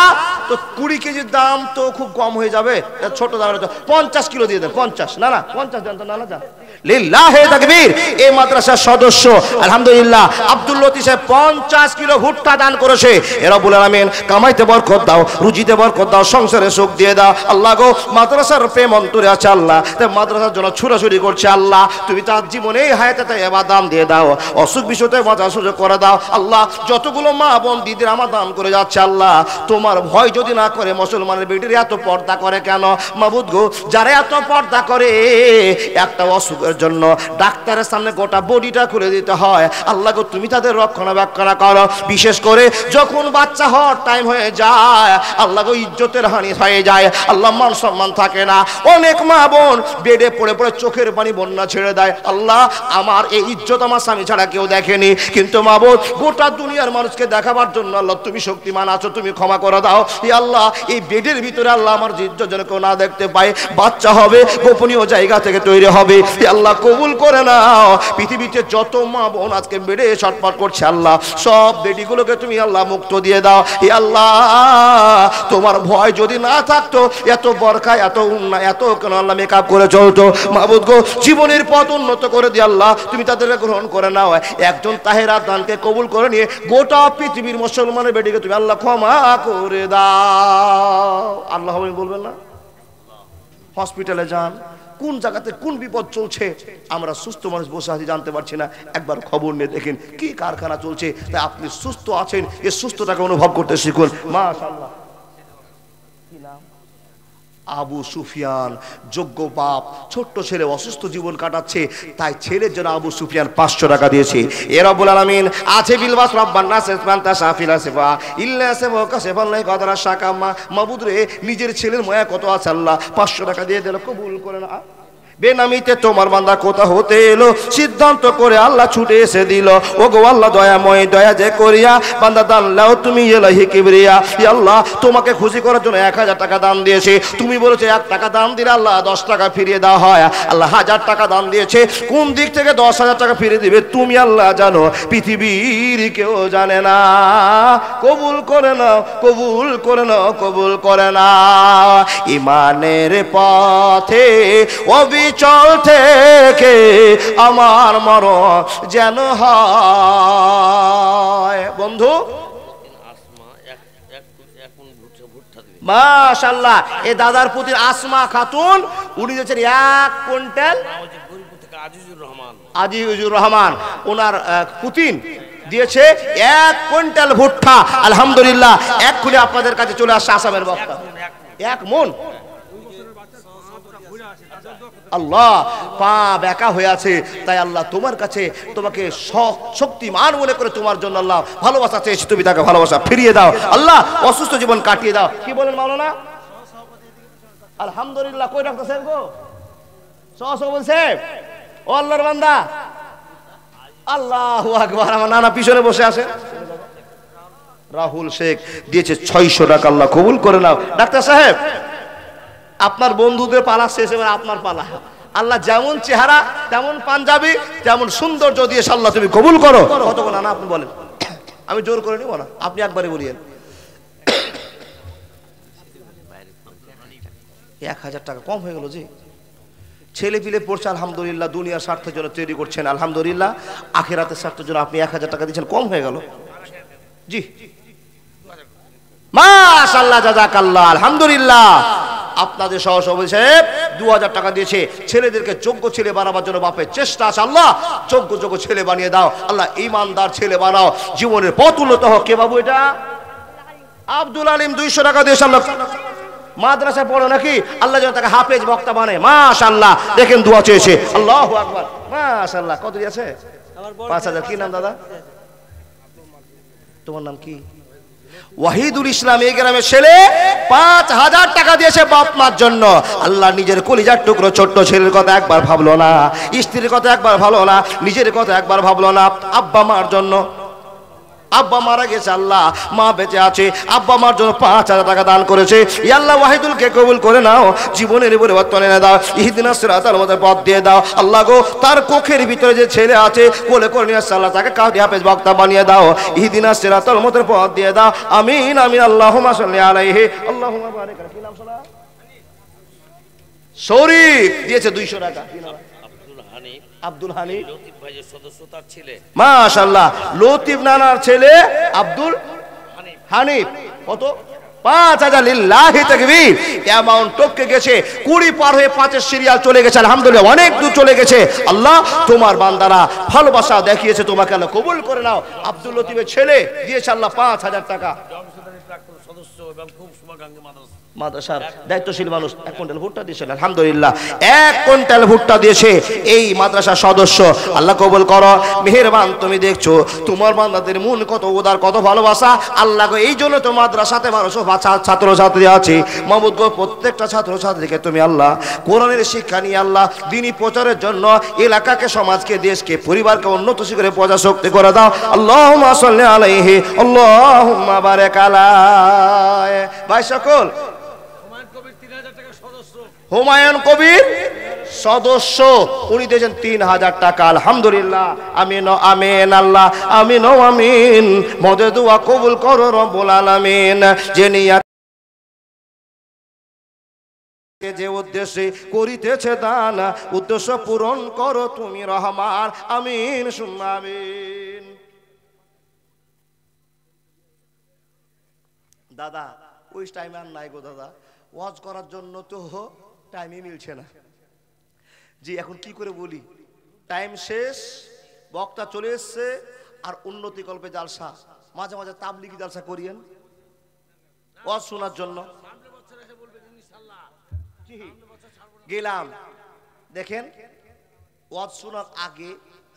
S1: তো 20 কেজির দাম তো খুব কম হয়ে যাবে, ছোট দাম 50 কিলো দিয়ে দেন। 50 না না 50 দেন তো, না না যান, লিল্লাহি তাকবীর। এই মাদ্রাসার সদস্য আলহামদুলিল্লাহ আব্দুল লতিফ সাহেব 50 কিলো ভুট্টা দান করেছে। এ রব্বুল আলামিন কামাইতে বরকত দাও, রুজিতে বরকত দাও, সংসারে সুখ দিয়ে দাও। আল্লাহ গো, মাদ্রাসার প্রেম অন্তরে আছে আল্লাহ, তাই মাদ্রাসার জন্য ছুটাছুটি করছে আল্লাহ, তুমি তার জীবনে হায়াতে তাই এবার দান দিয়ে দাও, অসুখ বিসুখে মজা সুযোগ করে দাও আল্লাহ। যতগুলো মা বোন দিদির আমার দান করে যাচ্ছে আল্লাহ, তোমার ভয় যদি না করে মুসলমানের বেটির এত পর্দা করে কেন মাবুদ গো? যারা এত পর্দা করে, একটা অসুখের জন্য ডাক্তারের সামনে গোটা বডিটা খুলে দিতে হয়, আল্লাহ গো তুমি তাদের রক্ষণাবেক্ষণ করো। বিশেষ করে যখন বাচ্চা হওয়ার টাইম হয়ে যায়, আল্লাহ গো ইজ্জতের হানি হয়ে যায়, আল্লাহ মান সম্মান থাকে না। অনেক মা বোন বেডে পড়ে পড়ে চোখের পানি বন্যা ছেড়ে দেয়। আল্লাহ, আমার এই ইজ্জত আমার স্বামী ছাড়া কেউ দেখেনি, কিন্তু মাবুদ গোটা দুনিয়ার মানুষকে দেখাবার জন্য আল্লাহ তুমি শক্তিমান আছো, তুমি ক্ষমা করে দাও। ই আল্লাহ, এই বেডের ভিতরে আল্লাহ আমার ইজ্জত যেন কেউ না দেখতে পায়, বাচ্চা হবে গোপনীয় জায়গা থেকে তৈরি হবে। ই আল্লাহ কবুল করে নাও। পৃথিবীতে যত মা বোন আজকে বেডে ছটফট করছে আল্লাহ, সব বেডিগুলোকে তুমি আল্লাহ মুক্ত দিয়ে দাও। ই আল্লাহ, তোমার ভয় যদি না থাকতো, এত বরকা, এত উন্না, এত কেন আল্লাহ মেকআপ করে চলতো? মাবুদ গো, জীবনের পথ উন্নত করে দিয়ে আল্লাহ তুমি তাদেরকে গ্রহণ করে নাও। একজন তাহেরা দানকে কবুল করে নিয়ে গোটা পৃথিবীর মুসলমানের বেটিকে তুমি আল্লাহ ক্ষমা করে দাও। আল্লাহ বলবেন না? হসপিটালে যান, কোন জায়গাতে কোন বিপদ চলছে, আমরা সুস্থ মানুষ বসে আছি জানতে পারছি না, একবার খবর নিয়ে দেখেন কি কারখানা চলছে। তাই আপনি সুস্থ আছেন, এই সুস্থটাকে অনুভব করতে শিখুন। মাশাআল্লাহ। কি নাম? আবু সুফিয়ান, যোগ্য বাপ, ছোট্ট ছেলে অসুস্থ জীবন কাটাচ্ছে, তাই ছেলের জন্য আবু সুফিয়ান 500 টাকা দিয়েছে। এ রব্বুল আলামিন আছে বিলবাস রব্বান নাস মানতা সাফিলা সেফা ইল্লা সেফা সেফান লাই কদরা শাকামা। মাবুদ রে, নিজের ছেলের মায়া কত আছে আল্লাহ, 500 টাকা দিয়ে দিল, কবুল করে না। বেনামিতে তোমার বান্দা কোথা হতে এলো, সিদ্ধান্ত করে আল্লাহ ছুটে এসে দিল। ও গো আল্লাহ দয়াময়, দয়া যে করিয়া বান্দা দান লাও তুমি এলাহি কিবরিয়া। ই আল্লাহ, তোমাকে খুশি করার জন্য 1000 টাকা দান দিয়েছে। তুমি বলেছো 1 টাকা দান দিলে আল্লাহ 10 টাকা ফিরিয়ে দেওয়া হয়। আল্লাহ 1000 টাকা দান দিয়েছে, কোন দিক থেকে 10,000 টাকা ফিরিয়ে দিবে তুমি আল্লাহ জানো, পৃথিবীর কেউ জানে না। কবুল করে নাও, কবুল করে নাও, কবুল করে নাও। ইমানের পথে অবিচল থেকে আমার মরণ যেন হয়। বন্ধু মাশাআল্লাহ, এ দাদার পুত্র আসমা খাতুন, উনি দিয়েছেন 1 কুইন্টাল। আজিজুর রহমান ওনার পুতিন দিয়েছে 1 কুইন্টাল ভুট্টা। আলহামদুলিল্লাহ, এক্ষুনি আপনাদের কাছে চলে আসছে আসামের বক্তা। 1 মন। আল্লাহ, পা বেঁকা হয়ে আছে, তাই আল্লাহ তোমার কাছে তোমাকে শক্তিমান মনে করে তোমার জন্য আল্লাহ ভালোবাসা চেয়েছি, তুমি তাকে ভালোবাসা ফিরিয়ে দাও আল্লাহ, অসুস্থ জীবন কাটিয়ে দাও। কি বলেন মাওলানা? আলহামদুলিল্লাহ। কই ডাক্তার সাহেব গো? সহসবল সাহেব, ও আল্লাহর বান্দা, আল্লাহু আকবার। আমার নানা পিছনে বসে আছে, রাহুল শেখ দিয়েছে 600 টাকা, আল্লাহ কবুল করে নাও। ডাক্তার সাহেব, আপনার বন্ধুদের পালা শেষ, এবার আপনার পালা। আল্লাহ যেমন চেহারা তেমন পাঞ্জাবি তেমন সৌন্দর্য দিয়ে আল্লাহ তুমি কবুল করো। কতক্ষণ না আপনি বলেন, আমি জোর করে নিব না, আপনি একবারে বলিয়েন। 1000 টাকা কম হয়ে গেল জি। ছেলে পিলে পড়ছে আলহামদুলিল্লাহ, দুনিয়ার স্বার্থের জন্য তৈরি করছেন আলহামদুলিল্লাহ, আখিরাতের স্বার্থের জন্য আপনি 1000 টাকা দিচ্ছেন, কম হয়ে গেল জি। মাশাআল্লাহ, জাযাকাল্লাহ, আলহামদুলিল্লাহ। আপনাদের সহসভাপতি সাহেব 2000 টাকা দিয়েছে। ছেলেদেরকে যোগ্য ছেলে বানাবার জন্য বাপের চেষ্টা আছে। আল্লাহ যোগ্য ছেলে বানিয়ে দাও, আল্লাহ ঈমানদার ছেলে বানাও, জীবনের পথ উন্নত হোক। কে বাবু এটা? আব্দুল আলিম 200 টাকা দিয়েছে। আল্লাহ মাদ্রাসায় পড়ো নাকি? আল্লাহ যেন তাকে হাফেজ বক্তা বানায়। মাশাআল্লাহ, দেখেন দোয়া চেয়েছে। আল্লাহু আকবার, মাশাআল্লাহ। কত দিয়েছে? 5000। কি নাম দাদা? তোমার নাম কি? ওয়াহিদুল ইসলাম। এই গ্রামের ছেলে 5000 টাকা দিয়েছে বাপ মার জন্য। আল্লাহ নিজের কলিজার টুকরো ছোট্ট ছেলের কথা একবার ভাবলো না, স্ত্রীর কথা একবার ভাবলো না, নিজের কথা একবার ভাবলো না। আব্বা মার জন্য, আব্বা মারা গেছে, আল্লাহ মা বেঁচে আছে, আব্বা মার জন্য 5000 টাকা দান করেছে। ইয়া আল্লাহ ওয়াহিদুলকে কবুল করে নাও, জীবনের পরিবর্তন এনে দাও, ইহদিনাস সিরাতাল মুস্তাকিম পথ দিয়ে দাও। আল্লাহ গো, তার কোখের ভিতরে যে ছেলে আছে কোলে করে নিয়ে আসছে, আল্লাহ তাকে কাউরি হাফেজ বক্তা বানিয়ে দাও, ইহদিনাস সিরাতাল মুস্তাকিম পথ দিয়ে দাও। আমিন আমিন। আল্লাহুম্মা সাল্লি আলাইহি। আল্লাহুম্মা বারিক। কি নাম শোনা? শরীফ দিয়েছে 200 টাকা। আব্দুল হানিফ লতিফ ভাইয়ের সদস্য, তার ছেলে। মাশাআল্লাহ, লতিফ নানার ছেলে আব্দুল হানিফ। কত? 5000। লিল্লাহি তাকবীর। অ্যামাউন্ট টপকে গেছে, 20 পার হয়ে 5-এর সিরিয়াল চলে গেছে। আলহামদুলিল্লাহ, অনেক দূর চলে গেছে। আল্লাহ তোমার বান্দারা ভালোবাসা দেখিয়েছে, তোমাকে আল্লাহ কবুল করে নাও। আব্দুল লতিফের ছেলে দিয়েছে আল্লাহ 5000 টাকা। সদস্য এবং খুব শুভাকাঙ্ক্ষী মাদ্রাসার দায়িত্বশীল মানুষ 1 কুইন্টাল ভুট্টা দিয়েছেন। আলহামদুলিল্লাহ, 1 কুইন্টাল ভুট্টা দিয়েছে এই মাদ্রাসার সদস্য। আল্লাহ কবুল করো, মেহেরবান। তুমি দেখছো তোমার বান্দাদের মন কত উদার, কত ভালোবাসা। আল্লাহ গো, এই জন্য তো মাদ্রাসাতে মানুষ ছাত্র ছাত্রী আছে। মাহমুদ গো, প্রত্যেকটা ছাত্র ছাত্রীকে তুমি আল্লাহ কোরআনের শিক্ষা নিয়ে আল্লাহ দ্বীনি প্রচারের জন্য এলাকাকে, সমাজকে, দেশকে, পরিবারকে উন্নত শিখরে প্রজা শক্তি করে দাও। আল্লাহুম্মা সাল্লি আলাইহি, আল্লাহুম্মা বারিক আলাইহি। ভাই সকল, হুমায়ুন কবির সদস্য, উনি দিয়েছেন 3000 টাকা। আলহামদুলিল্লাহ, আমিন আমিন। আল্লাহ আমিন আমিন। মদের দোয়া কবুল করো রব্বুল আলামিন। যে নিয়াত, যে উদ্দেশ্যে করিতেছে দান, উদ্দেশ্য পূরণ করো তুমি রহমান। আমিন সুম্মা আমিন। দাদা ওই টাইম আর নাই গো দাদা, ওয়াজ করার জন্য তো টাইমই মিলছে না জি। এখন কি করে বলি, টাইম শেষ, বক্তা চলে এসছে, আর উন্নতি কল্পে জালসা, মাঝে মাঝে তাবলিগি জালসা করিয়েন ওয়াজ শোনার জন্য। গেলাম, দেখেন ওয়াজ শোনার আগে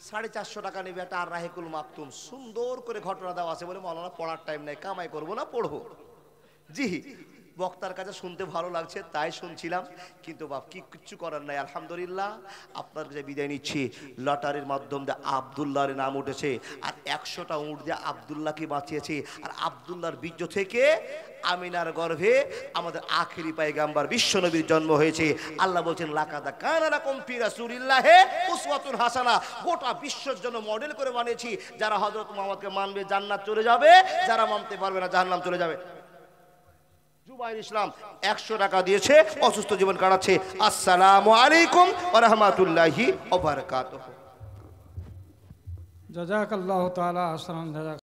S1: 450 টাকা নেবে একটা আর রাহিকুল মাকতুম, সুন্দর করে ঘটনা দেওয়া আছে। বলে মাওলানা পড়ার টাইম নাই, কামাই করবো না, পড়বো জি। বক্তার কাছে শুনতে ভালো লাগছে তাই শুনছিলাম, কিন্তু বাপ কি কিচ্ছু করার নাই। আলহামদুলিল্লাহ, আপনার কাছে বিদায় নিচ্ছি। লটারির মাধ্যমে আব্দুল্লাহর নাম উঠেছে, আর 100টা উট দিয়ে আব্দুল্লাহকে বাঁচিয়েছে। আর আব্দুল্লাহর বীর্য থেকে আমিনার গর্ভে আমাদের আখেরি পয়গাম্বার বিশ্বনবীর জন্ম হয়েছে। আল্লাহ বলছেন লাকাদ কানা লাকুম ফি রাসূলিল্লাহি উসওয়াতুন হাসানাহ। গোটা বিশ্বের জন্য মডেল করে বানিয়েছি। যারা হযরত মুহাম্মদকে মানবে জান্নাত চলে যাবে, যারা মানতে পারবে না জাহান্নাম চলে যাবে। জুবাইর ইসলাম 100 টাকা দিয়েছে, অসুস্থ জীবন কাটাচ্ছে। আসসালামু আলাইকুম ওয়া রাহমাতুল্লাহি ওয়া বারাকাতুহু।
S2: জাযাকাল্লাহু তাআলা আহসানান জাযাক।